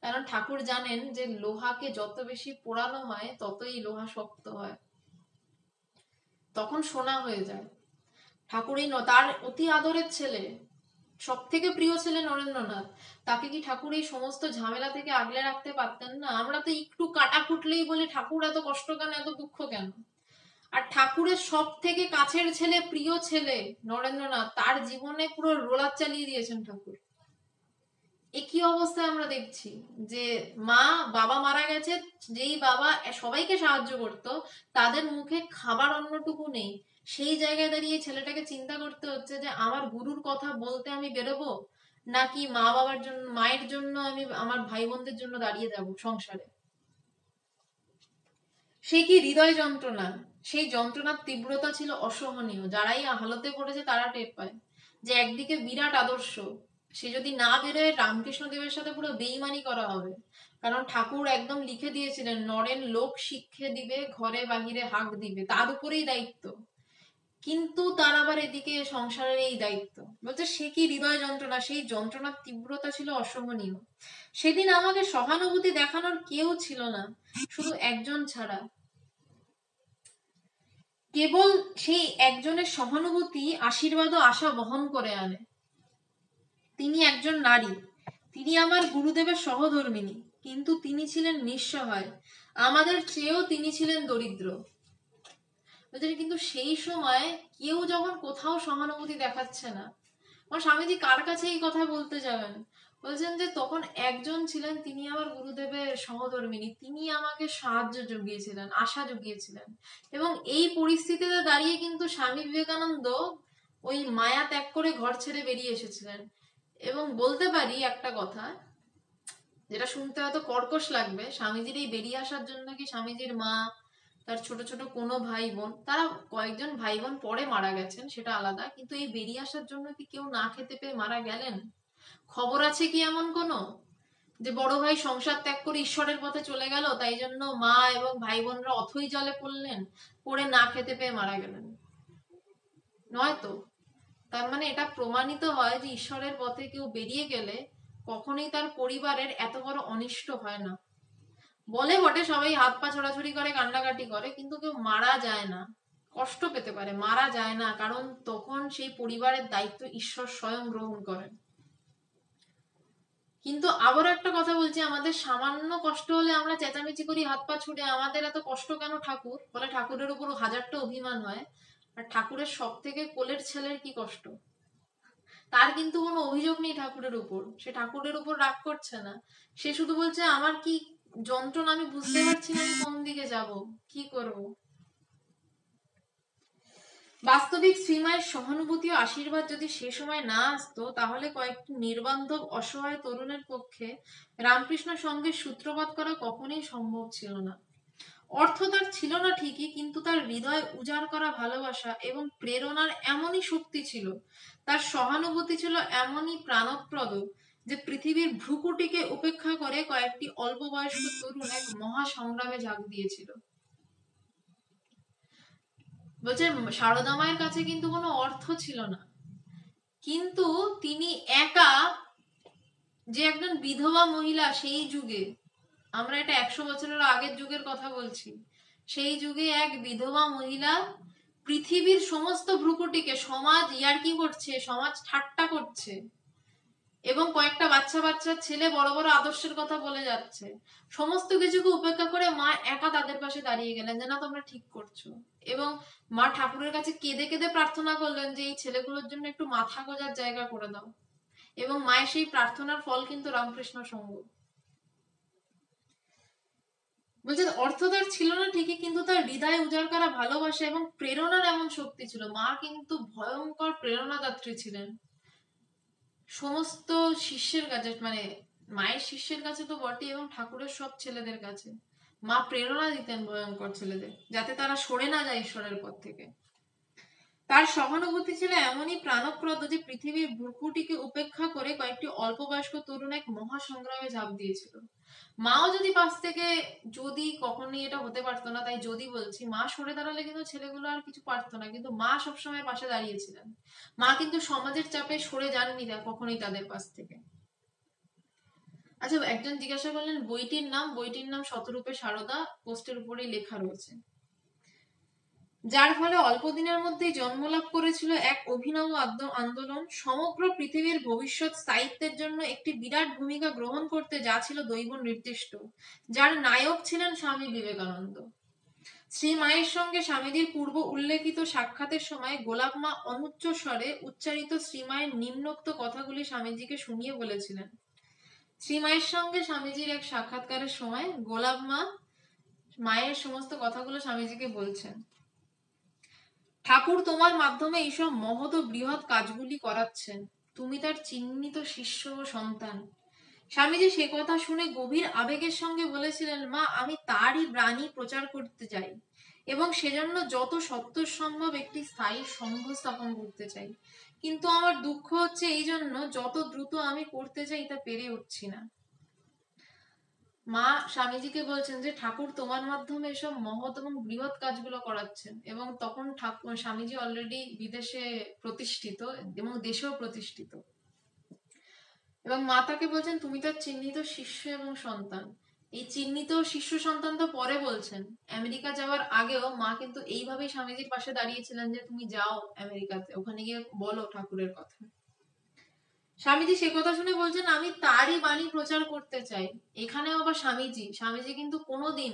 কারণ ঠাকুর জানেন যে লোহাকে যত বেশি পোড়ানো হয় ততই লোহা শক্ত হয়, তখন সোনা হয়ে যায়। ঠাকুর এই তার অতি আদরের ছেলে, সব থেকে প্রিয় ছেলে নরেন্দ্রনাথ, তাকে কি ঠাকুর এই সমস্ত ঝামেলা থেকে আগলে রাখতে পারতেন না? আমরা তো একটু কাটা ফুটলেই বলি ঠাকুর এত কষ্ট কেন, এত দুঃখ কেন। আর ঠাকুরের সব থেকে কাছের ছেলে, প্রিয় ছেলে নরেন্দ্রনাথ, তার জীবনে পুরো রোলার চালিয়ে দিয়েছেন ঠাকুর। একই অবস্থায় আমরা দেখছি যে বাবা মারা গেছে, যেই বাবা সবাইকে সাহায্য করত, তাদের মুখে খাবার অন্নটুকু নেই। সেই জায়গায় দাঁড়িয়ে ছেলেটাকে চিন্তা করতে হচ্ছে যে আমার গুরুর কথা বলতে আমি বেরোবো, নাকি মা বাবার জন্য, মায়ের জন্য আমি আমার ভাই বোনদের জন্য দাঁড়িয়ে যাব সংসারে। সে কি হৃদয় যন্ত্রণা, সেই যন্ত্রণার তীব্রতা ছিল অসহনীয়। যারাই হালতে পড়েছে তারা টের পায় যে একদিকে বিরাট আদর্শ, সে যদি না বেরোয় রামকৃষ্ণ দেবের সাথে পুরো বেইমানি করা হবে। কারণ ঠাকুর একদম লিখে দিয়েছিলেন নরেন লোক শিক্ষে দিবে, ঘরে বাহিরে হাঁক দিবে, তার উপরেই দায়িত্ব। কিন্তু তার আবার এদিকে সংসারের এই দায়িত্ব, বলছে সে কি হৃদয় যন্ত্রণা, সেই যন্ত্রণার তীব্রতা ছিল অসহনীয়। সেদিন আমাকে সহানুভূতি দেখানোর কেউ ছিল না, শুধু একজন ছাড়া। কেবল সেই একজনের সহানুভূতি আশীর্বাদ ও আশা বহন করে আনে। তিনি একজন নারী, তিনি আমার গুরুদেবের সহধর্মিনী, কিন্তু তিনি ছিলেন নিঃসহায়, আমাদের চেয়েও তিনি ছিলেন দরিদ্র। কিন্তু সেই সময় কেউ যখন কোথাও সহানুভূতি দেখাচ্ছে না, আমার স্বামীজি কার কাছে এই কথা বলতে যাবেন? বলছেন যে তখন একজন ছিলেন, তিনি আমার গুরুদেবের সহধর্মিনী, তিনি আমাকে সাহায্য জুগিয়েছিলেন, আশা জুগিয়েছিলেন। এবং এই পরিস্থিতিতে দাঁড়িয়ে কিন্তু স্বামী বিবেকানন্দ ওই মায়া ত্যাগ করে ঘর ছেড়ে বেরিয়ে এসেছিলেন। এবং বলতে পারি একটা কথা, যেটা শুনতে হয়তো কর্কশ লাগবে, স্বামীজির এই বেরিয়ে আসার জন্য কি স্বামীজির মা, তার ছোট ছোট কোনো ভাই বোন, তারা কয়েকজন ভাই বোন পরে মারা গেছেন সেটা আলাদা, কিন্তু এই বেরিয়ে আসার জন্য কি কেউ না খেতে পেয়ে মারা গেলেন? খবর আছে কি এমন কোনো, যে বড় ভাই সংসার ত্যাগ করে ঈশ্বরের পথে চলে গেল, তাই জন্য মা এবং ভাই বোনরা অথই জলে পড়লেন, পড়ে না খেতে পেয়ে মারা গেলেন? নয় তো। তার মানে এটা প্রমাণিত হয় যে ঈশ্বরের পথে কেউ বেরিয়ে গেলে কখনোই তার পরিবারের এত বড় অনিষ্ট হয় না। বলে বটে সবাই হাত পা ছোড়াছুড়ি করে, কান্নাকাটি করে, কিন্তু কেউ মারা যায় না। কষ্ট পেতে পারে, মারা যায় না, কারণ তখন সেই পরিবারের দায়িত্ব ঈশ্বর স্বয়ং গ্রহণ করেন। কিন্তু আবার একটা কথা বলছি, আমাদের সামান্য কষ্ট হলে আমরা চেঁচামেচি করি, হাত পা ছুড়ে, আমাদের এত কষ্ট কেন ঠাকুর? বলে ঠাকুরের উপর হাজারটা অভিমান হয়। আর ঠাকুরের সব থেকে কোলের ছেলের কি কষ্ট, তার কিন্তু কোনো অভিযোগ নেই ঠাকুরের উপর, সে ঠাকুরের উপর রাগ করছে না, সে শুধু বলছে আমার কি যন্ত্রণা, আমি বুঝতে পারছি না আমি কোন দিকে যাব, কি করব। বাস্তবিক শ্রীমায়ের সহানুভূতি ও আশীর্বাদ যদি সে সময় না আসতো, তাহলে কয়েকটি নির্বান্ধব অসহায় তরুণের পক্ষে রামকৃষ্ণ সঙ্গের সূত্রপাত করা কখনোই সম্ভব ছিল না। অর্থ তার ছিল না ঠিকই, কিন্তু তার হৃদয় উজাড় করা ভালোবাসা এবং প্রেরণার এমনই শক্তি ছিল, তার সহানুভূতি ছিল এমনই প্রাণপ্রদ, যে পৃথিবীর ভ্রুকুটিকে উপেক্ষা করে কয়েকটি অল্প বয়স্ক তরুণ এক মহা সংগ্রামে ঝাঁপ দিয়েছিল। বলছে সারদা মায়ের কাছে কিন্তু কোনো অর্থ ছিল না, কিন্তু তিনি একা, যে একজন বিধবা মহিলা সেই যুগে, আমরা এটা 100 বছরের আগের যুগের কথা বলছি, সেই যুগে এক বিধবা মহিলা পৃথিবীর সমস্ত ভ্রুকুটিকে সমাজ ইয়ার্কি করছে, সমাজ ঠাট্টা করছে, এবং কয়েকটা বাচ্চা বাচ্চা ছেলে বড় বড় আদর্শের কথা বলে যাচ্ছে, সমস্ত কিছুকে উপেক্ষা করে মা একা তাদের পাশে দাঁড়িয়ে গেলেন যে না তোমরা ঠিক করছো। এবং মা ঠাকুরের কাছে কেঁদে কেঁদে প্রার্থনা করলেন যে এই ছেলেগুলোর জন্য একটু মাথা গোঁজার জায়গা করে দাও। এবং মায়ের সেই প্রার্থনার ফল কিন্তু রামকৃষ্ণ সঙ্গ। বলছে অর্থদার ছিল না ঠিকই, কিন্তু তার হৃদয়ে উজাড় করা ভালোবাসা এবং প্রেরণার এমন শক্তি ছিল। মা কিন্তু ভয়ঙ্কর প্রেরণাদাত্রী ছিলেন সমস্ত শিষ্যের কাছে, মানে মায়ের শিষ্যের কাছে তো বটে, এবং ঠাকুরের সব ছেলেদের কাছে মা প্রেরণা দিতেন ভয়ঙ্কর ছেলেদের, যাতে তারা সরে না যায় ঈশ্বরের পথ থেকে। তার সহানুভূতি ছিল এমনই প্রাণপ্রদ যে পৃথিবীর ভ্রুকুটিকে উপেক্ষা করে কয়েকটি অল্প বয়স্ক তরুণ এক মহাসংগ্রামে ঝাঁপ দিয়েছিল। মাও যদি পাশ থেকে, যদি কখনই এটা হতে পারতো না, তাই যদি বলছি, মা সরে দাঁড়ালে কিন্তু ছেলেগুলো আর কিছু পারতো না, কিন্তু মা সবসময় পাশে দাঁড়িয়েছিলেন। মা কিন্তু সমাজের চাপে সরে যাননি না কখনোই তাদের পাশ থেকে। আচ্ছা, একজন জিজ্ঞাসা করলেন বইটির নাম শতরূপে সারদা, পোস্টের উপরেই লেখা রয়েছে। যার ফলে অল্প দিনের মধ্যেই জন্মলাভ করেছিল এক অভিনব আন্দোলন, সমগ্র পৃথিবীর ভবিষ্যৎ স্থায়িত্বের জন্য একটি বিরাট ভূমিকা গ্রহণ করতে যা ছিল দৈব নির্দিষ্ট, যার নায়ক ছিলেন স্বামী বিবেকানন্দ। শ্রী মায়ের সঙ্গে স্বামীজির পূর্ব উল্লেখিত সাক্ষাতের সময় গোলাপ মা অনুচ্চ স্বরে উচ্চারিত শ্রীমায়ের নিম্নোক্ত কথাগুলি স্বামীজিকে শুনিয়ে বলেছিলেন। শ্রী মায়ের সঙ্গে স্বামীজির এক সাক্ষাৎকারের সময় গোলাপ মা মায়ের সমস্ত কথাগুলো স্বামীজিকে বলছেন। ঠাকুর তোমার মাধ্যমে এইসব মহৎ ও বৃহৎ কাজগুলি করাচ্ছেন, তুমি তার চিহ্নিত শিষ্য ও সন্তান। স্বামীজি সে কথা শুনে গভীর আবেগের সঙ্গে বলেছিলেন, মা আমি তারই বাণী প্রচার করতে চাই এবং সেজন্য যত সত্তর সম্ভব একটি স্থায়ী সংঘ স্থাপন করতে চাই, কিন্তু আমার দুঃখ হচ্ছে এই জন্য যত দ্রুত আমি করতে চাই তা পেরে উঠছি না। মা স্বামীজিকে বলছেন যে ঠাকুর তোমার মাধ্যমে এসব মহৎ এবং বৃহৎ কাজগুলো করাচ্ছেন, এবং তখন স্বামীজি অলরেডি বিদেশে প্রতিষ্ঠিত এবং দেশেও প্রতিষ্ঠিত, এবং মা তাকে বলছেন তুমি তার চিহ্নিত শিষ্য এবং সন্তান। এই চিহ্নিত শিষ্য সন্তান তো পরে বলছেন, আমেরিকা যাওয়ার আগেও মা কিন্তু এইভাবেই স্বামীজির পাশে দাঁড়িয়েছিলেন যে তুমি যাও আমেরিকাতে, ওখানে গিয়ে বলো ঠাকুরের কথা। স্বামীজি সে কথা শুনে বলছেন আমি তারই বাণী প্রচার করতে চাই। এখানেও আবার স্বামীজি কিন্তু কোনোদিন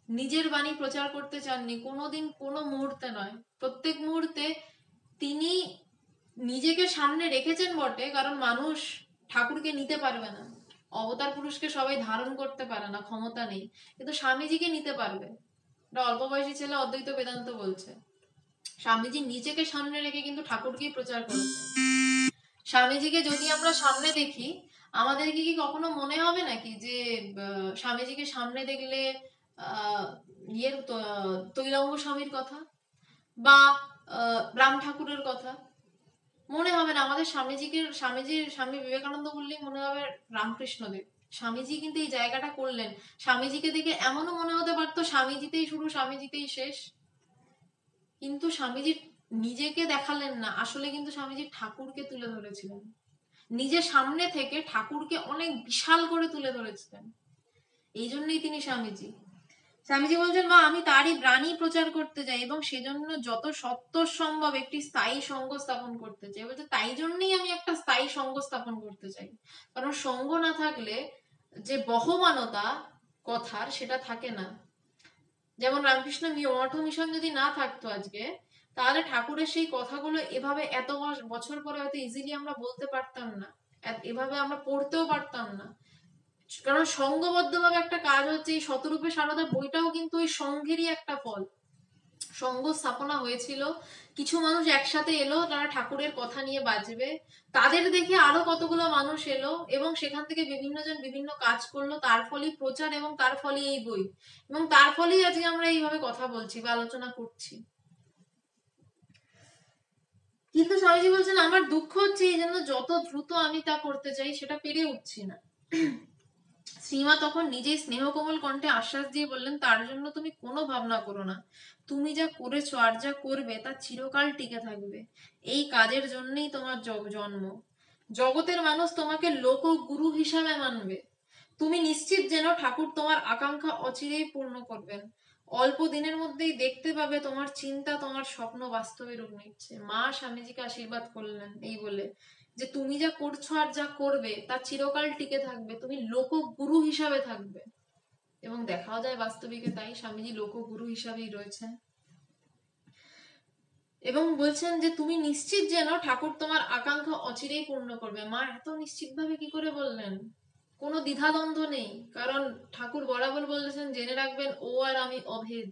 নিজের বাণী প্রচার করতে চাননি, কোনোদিন কোনো মুহূর্তে নয়। প্রত্যেক মুহূর্তে তিনি নিজেকে সামনে রেখেছেন বটে, কারণ মানুষ ঠাকুরকে নিতে পারবে না, অবতার পুরুষকে সবাই ধারণ করতে পারে না, ক্ষমতা নেই, কিন্তু স্বামীজিকে নিতে পারবে। এটা অল্প বয়সী ছেলে অদ্বৈত বেদান্ত বলছে। স্বামীজি নিজেকে সামনে রেখে কিন্তু ঠাকুরকেই প্রচার করেছেন। স্বামীজিকে যদি আমরা সামনে দেখি, আমাদেরকে কি কখনো মনে হবে নাকি যে স্বামীজিকে সামনে দেখলে তৈলঙ্গ স্বামীর কথা বা রাম ঠাকুরের কথা মনে হবে না? আমাদের স্বামী বিবেকানন্দ বললেই মনে হবে রামকৃষ্ণদেব। স্বামীজি কিন্তু এই জায়গাটা করলেন, স্বামীজিকে দেখে এমনও মনে হতে পারতো স্বামীজিতেই শুরু, স্বামীজিতেই শেষ, কিন্তু স্বামীজি নিজেকে দেখালেন না, আসলে কিন্তু স্বামীজি ঠাকুরকে তুলে ধরেছিলেন, নিজের সামনে থেকে ঠাকুরকে অনেক বিশাল করে তুলে ধরেছিলেন। এই জন্যই তিনি স্বামীজি। স্বামীজি বলছেন মা আমি তারই বাণী প্রচার করতে চাই এবং সেজন্য যত সত্তর সম্ভব একটি স্থায়ী সংঘ স্থাপন করতে চাই। বলছে তাই জন্যই আমি একটা স্থায়ী সংঘ স্থাপন করতে চাই, কারণ সংঘ না থাকলে যে বহমানতা কথার সেটা থাকে না। যেমন রামকৃষ্ণ মঠ মিশন যদি না থাকতো আজকে, তাহলে ঠাকুরের সেই কথাগুলো এভাবে এত বছর পরে হয়তো ইজিলি আমরা বলতে পারতাম না, এভাবে আমরা পড়তেও পারতাম না। কারণ সংঘবদ্ধভাবে একটা কাজ হচ্ছে। এই শতরূপে সারদা বইটাও কিন্তু ওই সংঘেরই একটা ফল। সংঘ স্থাপনা হয়েছিল, কিছু মানুষ একসাথে এলো, তারা ঠাকুরের কথা নিয়ে বাজবে, তাদের দেখে আরো কতগুলো মানুষ এলো এবং সেখান থেকে বিভিন্ন জন বিভিন্ন কাজ করলো, তার ফলেই প্রচার এবং তার ফলেই এই বই, এবং তার ফলেই আজকে আমরা এইভাবে কথা বলছি বা আলোচনা করছি। কিন্তু স্বামীজি বলছেন আমার দুঃখ হচ্ছে এই জন্য যত দ্রুত আমি তা করতে চাই সেটা পেরে উঠছি না। শ্রীমা তখন নিজেই স্নেহকোমল কণ্ঠে আশ্বাস দিয়ে বললেন তার জন্য তুমি কোনো ভাবনা করো না, তুমি যা করেছো আর যা করবে তা চিরকাল টিকে থাকবে। এই কাজের জন্যই তোমার জন্ম, জগতের মানুষ তোমাকে লোক গুরু হিসাবে মানবে। তুমি নিশ্চিত যেন ঠাকুর তোমার আকাঙ্ক্ষা অচিরেই পূর্ণ করবেন। অল্প দিনের মধ্যেই দেখতে পাবে তোমার চিন্তা তোমার স্বপ্ন বাস্তবে রূপ নিচ্ছে। মা স্বামীজিকে আশীর্বাদ করলেন এই বলে যে তুমি যা করছো আর যা করবে তা চিরকাল টিকে থাকবে, তুমি লোকগুরু হিসাবে থাকবে। এবং দেখাও যায় বাস্তবিকে তাই, স্বামীজি লোকগুরু হিসাবেই রয়েছেন। এবং বলছেন যে তুমি নিশ্চিত যেন ঠাকুর তোমার আকাঙ্ক্ষা অচিরেই পূর্ণ করবে। মা এত নিশ্চিত ভাবে কি করে বললেন? কোনো দ্বিধাদ্বন্দ্ব নেই, কারণ ঠাকুর বরাবর বলেছেন জেনে রাখবেন ও আর আমি অভেদ।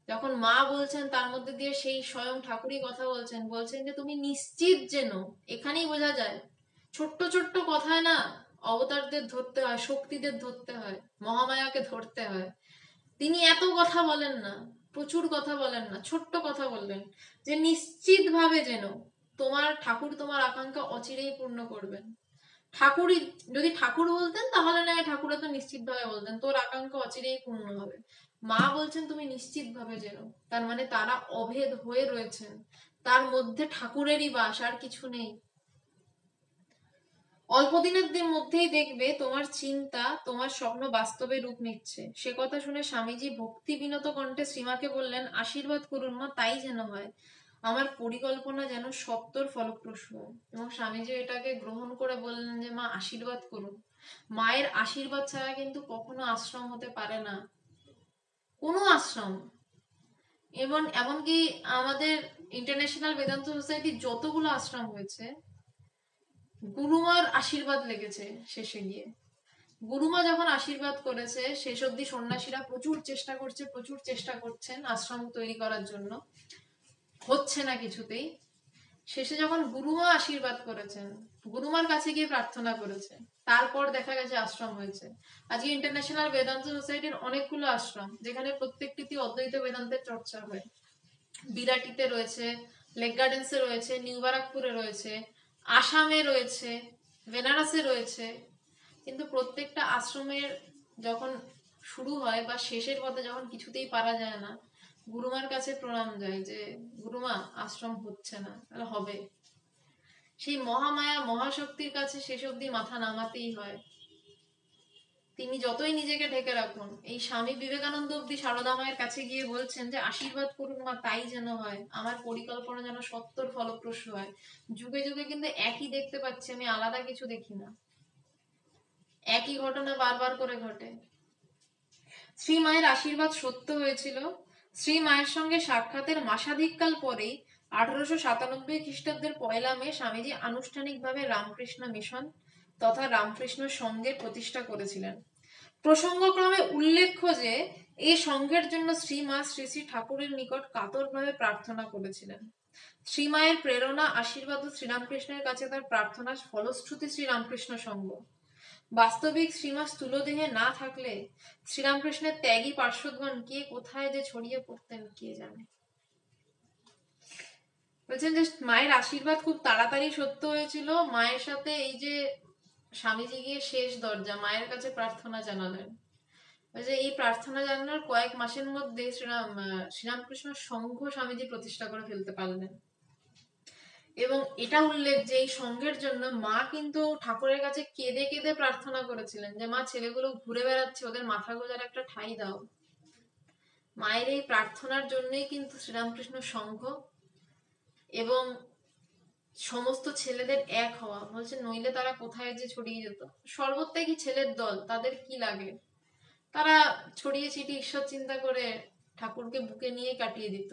যখন মা বলছেন তার মধ্যে দিয়ে সেই স্বয়ং ঠাকুরই কথা বলছেন, বলছেন যে তুমি নিশ্চিত যেন। এখানেই বোঝা যায় ছোট্ট ছোট্ট কথায় না অবতারদের ধরতে হয়, শক্তিদের ধরতে হয়, মহামায়াকে ধরতে হয়। তিনি এত কথা বলেন না, প্রচুর কথা বলেন না, ছোট্ট কথা বললেন যে নিশ্চিত ভাবে যেন তোমার ঠাকুর তোমার আকাঙ্ক্ষা অচিরেই পূর্ণ করবেন। ঠাকুরই যদি ঠাকুর বলতেন তাহলে না ঠাকুর তো নিশ্চিত ভাবে বলতেন তোর আকাঙ্ক্ষা অচিরেই পূর্ণ হবে। মা বলছেন তুমি নিশ্চিত ভাবে যেন, তার মানে তারা অভেদ হয়ে রয়েছেন, তার মধ্যে ঠাকুরেরই বাস, আর কিছু নেই। অল্প দিনের মধ্যেই দেখবে তোমার চিন্তা তোমার স্বপ্ন বাস্তবে রূপ নিচ্ছে। সে কথা শুনে স্বামীজি ভক্তি বিনত কণ্ঠে শ্রীমাকে বললেন, আশীর্বাদ করুন মা, তাই যেন হয়। আমার পরিকল্পনা যেন সত্তর ফলপ্রসূ হয়। এবং স্বামীজি এটাকে গ্রহণ করে বললেন যে মা আশীর্বাদ করুন। মায়ের আশীর্বাদ ছাড়া কিন্তু কখনো আশ্রম হতে পারে না, কোনো আশ্রম। এবং এমনকি আমাদের ইন্টারন্যাশনাল বেদান্ত সোসাইটি যতগুলো আশ্রম হয়েছে, গুরুমার আশীর্বাদ লেগেছে শেষে গিয়ে। গুরুমা যখন আশীর্বাদ করেছে, শেষ অব্দি সন্ন্যাসীরা প্রচুর চেষ্টা করছেন আশ্রম তৈরি করার জন্য, হচ্ছে না কিছুতেই। শেষে যখন গুরুমা আশীর্বাদ করেছেন, গুরুমার কাছে গিয়ে প্রার্থনা করেছে, তারপর দেখা গেছে আশ্রম হয়েছে। আজকে ইন্টারন্যাশনাল বেদান্ত সোসাইটির অনেকগুলো আশ্রম, যেখানে প্রত্যেকটিতে অদ্বৈত বেদান্তের চর্চা হয়। বিরাটিতে রয়েছে, লেক গার্ডেন্সে রয়েছে, নিউ বারাকপুরে রয়েছে, আসামে রয়েছে, বেনারসে রয়েছে। কিন্তু প্রত্যেকটা আশ্রমের যখন শুরু হয় বা শেষের পথে যখন কিছুতেই পারা যায় না, গুরুমার কাছে প্রণাম যায় যে গুরুমা আশ্রম হচ্ছে না, তাহলে হবে। সেই মহামায়া মহাশক্তির কাছে শেষ অব্দি মাথা নামাতেই হয়। তিনি যতই নিজেকে ঢেকে রাখুন, এই স্বামী বিবেকানন্দ অব্দি সারদা মায়ের কাছে গিয়ে বলছেন যে আশীর্বাদ করুন মা, তাই যেন হয়। আমার পরিকল্পনা যেন সত্তর ফলপ্রসূ হয়। যুগে যুগে কিন্তু একই দেখতে পাচ্ছি আমি, আলাদা কিছু দেখি না, একই ঘটনা বারবার করে ঘটে। শ্রী মায়ের আশীর্বাদ সত্য হয়েছিল। শ্রী মায়ের সঙ্গে সাক্ষাতের মাসাধিককাল পরেই 1897 খ্রিস্টাব্দের 1 মে স্বামীজি আনুষ্ঠানিকভাবে রামকৃষ্ণ মিশন তথা রামকৃষ্ণ সংঘের প্রতিষ্ঠা করেছিলেন। প্রসঙ্গক্রমে উল্লেখ্য যে এই সংঘের জন্য শ্রীমা শ্রী শ্রী ঠাকুরের নিকট কাতরভাবে প্রার্থনা করেছিলেন। শ্রীমায়ের প্রেরণা, আশীর্বাদ ও শ্রীরামকৃষ্ণের কাছে তার প্রার্থনার ফলশ্রুতি শ্রীরামকৃষ্ণ সংঘ। বাস্তবিক শ্রীমা স্থূলদেহে না থাকলে শ্রীরামকৃষ্ণের ত্যাগী পার্শ্বদগণ কে কোথায় যে ছড়িয়ে পড়তেন কে জানে। বলছেন যে মায়ের আশীর্বাদ খুব তাড়াতাড়ি সত্য হয়েছিল। মায়ের সাথে এই যে স্বামীজি গিয়ে শেষ দরজা মায়ের কাছে প্রার্থনা জানালেন, এই প্রার্থনা জানানোর কয়েক মাসের মধ্যে শ্রীরামকৃষ্ণ সংঘ স্বামীজি প্রতিষ্ঠা করে ফেলতে পারলেন। এবং এটা উল্লেখ যে এই সংঘের জন্য মা কিন্তু ঠাকুরের কাছে কেঁদে কেঁদে প্রার্থনা করেছিলেন যে মা ছেলেগুলো ঘুরে বেড়াচ্ছে, ওদের মাথা গোজার একটা ঠাঁই দাও। মায়ের এই প্রার্থনার জন্যই কিন্তু শ্রীরামকৃষ্ণ সংঘ এবং সমস্ত ছেলেদের এক হওয়া। বলছে নইলে তারা কোথায় যে ছড়িয়ে যেত। সর্বত্যাগী ছেলের দল, তাদের কি লাগে, তারা ছড়িয়ে ছিটিয়ে ঈশ্বর চিন্তা করে ঠাকুরকে বুকে নিয়ে কাটিয়ে দিত।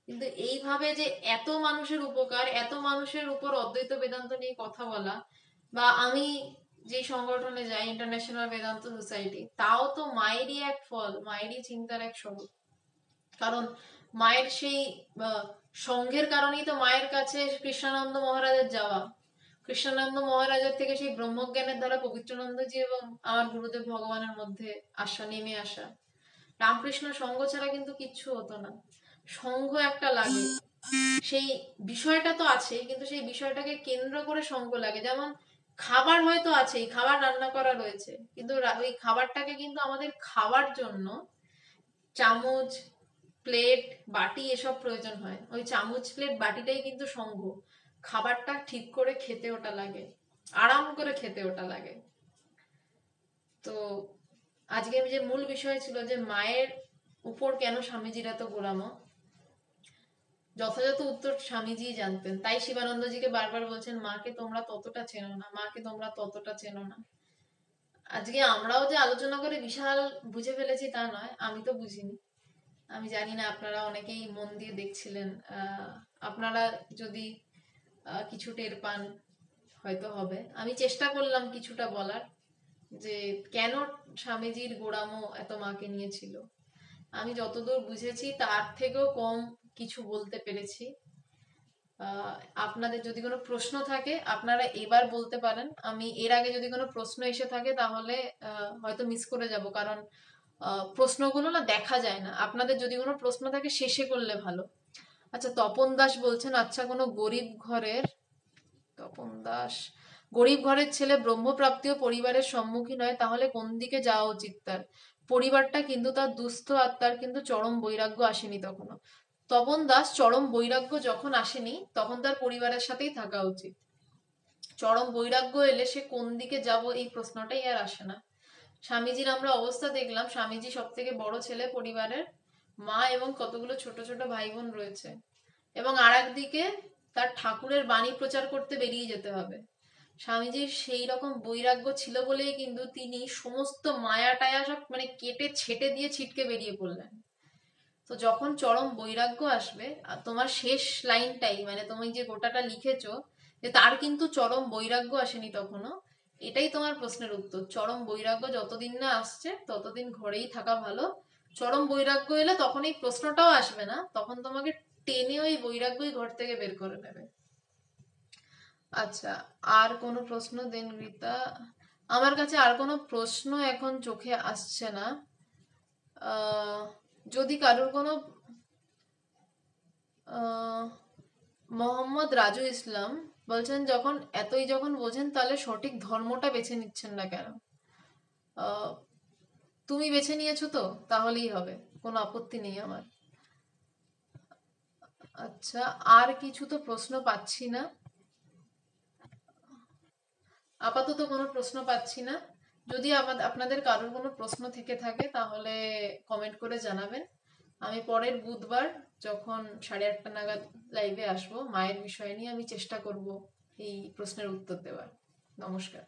কিন্তু এইভাবে যে এত মানুষের উপকার, এত মানুষের উপর অদ্বৈত বেদান্ত নিয়ে কথা বলা, বা আমি যে সংগঠনে যাই ইন্টারন্যাশনাল বেদান্ত সোসাইটি, তাও তো মায়েরই এক ফল, মায়েরই চিন্তার এক স্বরূপ। কারণ মায়ের সেই সংঘের কারণেই তো মায়ের কাছে কৃষ্ণানন্দ মহারাজের যাওয়া, কৃষ্ণানন্দ মহারাজের থেকে সেই ব্রহ্মজ্ঞানের দ্বারা পবিত্রানন্দজি এবং আমার গুরুদেব ভগবানের মধ্যে নেমে আসা। রামকৃষ্ণ সংঘ ছাড়া কিন্তু কিচ্ছু হতো না। সংঘ একটা লাগে, সেই বিষয়টা তো আছে, কিন্তু সেই বিষয়টাকে কেন্দ্র করে সংঘ লাগে। যেমন খাবার হয়তো আছেই, খাবার রান্না করা রয়েছে, কিন্তু ওই খাবারটাকে কিন্তু আমাদের খাওয়ার জন্য চামচ, প্লেট, বাটি এসব প্রয়োজন হয়। ওই চামচ, প্লেট, বাটিটাই কিন্তু সংঘ। খাবারটা ঠিক করে খেতে ওটা লাগে, আরাম করে খেতে ওটা লাগে। তো আজকে যে মূল বিষয় ছিল যে মায়ের উপর কেন স্বামীজির এত গোলামো? যথাযথ উত্তর স্বামীজি জানতেন, তাই শিবানন্দজিকে বারবার বলছেন মাকে তোমরা ততটা চেনো না, মাকে তোমরা ততটা চেনো না। আজকে আমরাও যে আলোচনা করে বিশাল বুঝে ফেলেছি তা নয়, আমি তো বুঝিনি। আমি জানি না আপনারা অনেকেই মন দিয়ে দেখছিলেন, আপনারা যদি কিছু টের পান হয়তো হবে। আমি চেষ্টা করলাম কিছুটা বলার, যে কেন স্বামীজির গোড়ামো এত মাকে নিয়েছিল। আমি যতদূর বুঝেছি তার থেকেও কম কিছু বলতে পেরেছি। আপনাদের যদি কোনো প্রশ্ন থাকে আপনারা এবার বলতে পারেন। আমি এর আগে যদি কোনো প্রশ্ন এসে থাকে তাহলে হয়তো মিস করে যাব, কারণ প্রশ্নগুলো না দেখা যায় না। আপনাদের যদি কোনো প্রশ্ন থাকে শেষে করলে ভালো। আচ্ছা, তপন দাস বলছেন, আচ্ছা কোনো তপন দাস গরিব ঘরের ছেলে ব্রহ্মপ্রাপ্তীয় পরিবারের সম্মুখীন হয়, তাহলে কোন দিকে যাওয়া উচিত তার? পরিবারটা কিন্তু তার দুস্থ আত্মার কিন্তু চরম বৈরাগ্য আসেনি তখনও। তপন দাস, চরম বৈরাগ্য যখন আসেনি তখন তার পরিবারের সাথেই থাকা উচিত। চরম বৈরাগ্য এলে সে কোন দিকে যাব এই প্রশ্নটাই আর আসে না। স্বামীজির আমরা অবস্থা দেখলাম, স্বামীজি সব থেকে বড় ছেলে পরিবারের, মা এবং কতগুলো ছোট ছোট ভাই বোন রয়েছে, এবং আর একদিকে তার ঠাকুরের বাণী প্রচার করতে বেরিয়ে যেতে হবে। স্বামীজির সেই রকম বৈরাগ্য ছিল বলেই কিন্তু তিনি সমস্ত মায়া টায়া সব মানে কেটে ছেটে দিয়ে ছিটকে বেরিয়ে পড়লেন। তো যখন চরম বৈরাগ্য আসবে, আর তোমার শেষ লাইনটাই মানে তুমি যে গোটাটা লিখেছো, যে তার কিন্তু চরম বৈরাগ্য আসেনি তখনও, এটাই তোমার প্রশ্নের উত্তর। চরম বৈরাগ্য যতদিন না আসছে ততদিন ঘরেই থাকা ভালো। চরম বৈরাগ্য এলে তখন এই প্রশ্নটাও আসবে না, তখন তোমাকে টেনে ওই বৈরাগ্যই ঘর থেকে বের করে নেবে। আচ্ছা, আর কোনো প্রশ্ন দেন রীতা? আমার কাছে আর কোনো প্রশ্ন এখন চোখে আসছে না। যদি কারোর কোনো মোহাম্মদ রাজু ইসলাম বলছেন, যখন বোঝেন তাহলে সঠিক ধর্মটা বেছে নিচ্ছেন না কেন? তুমি বেছে নিয়েছো তো, তাহলেই হবে, কোনো আপত্তি নেই আমার। আচ্ছা, আর কিছু তো প্রশ্ন পাচ্ছি না, আপাতত কোনো প্রশ্ন পাচ্ছি না। যদি আপনাদের কারোর কোনো প্রশ্ন থেকে থাকে তাহলে কমেন্ট করে জানাবেন। আমি পরের বুধবার যখন 8:30 নাগাদ লাইভে আসবো মায়ের বিষয় নিয়ে, আমি চেষ্টা করব এই প্রশ্নের উত্তর দেওয়ার। নমস্কার।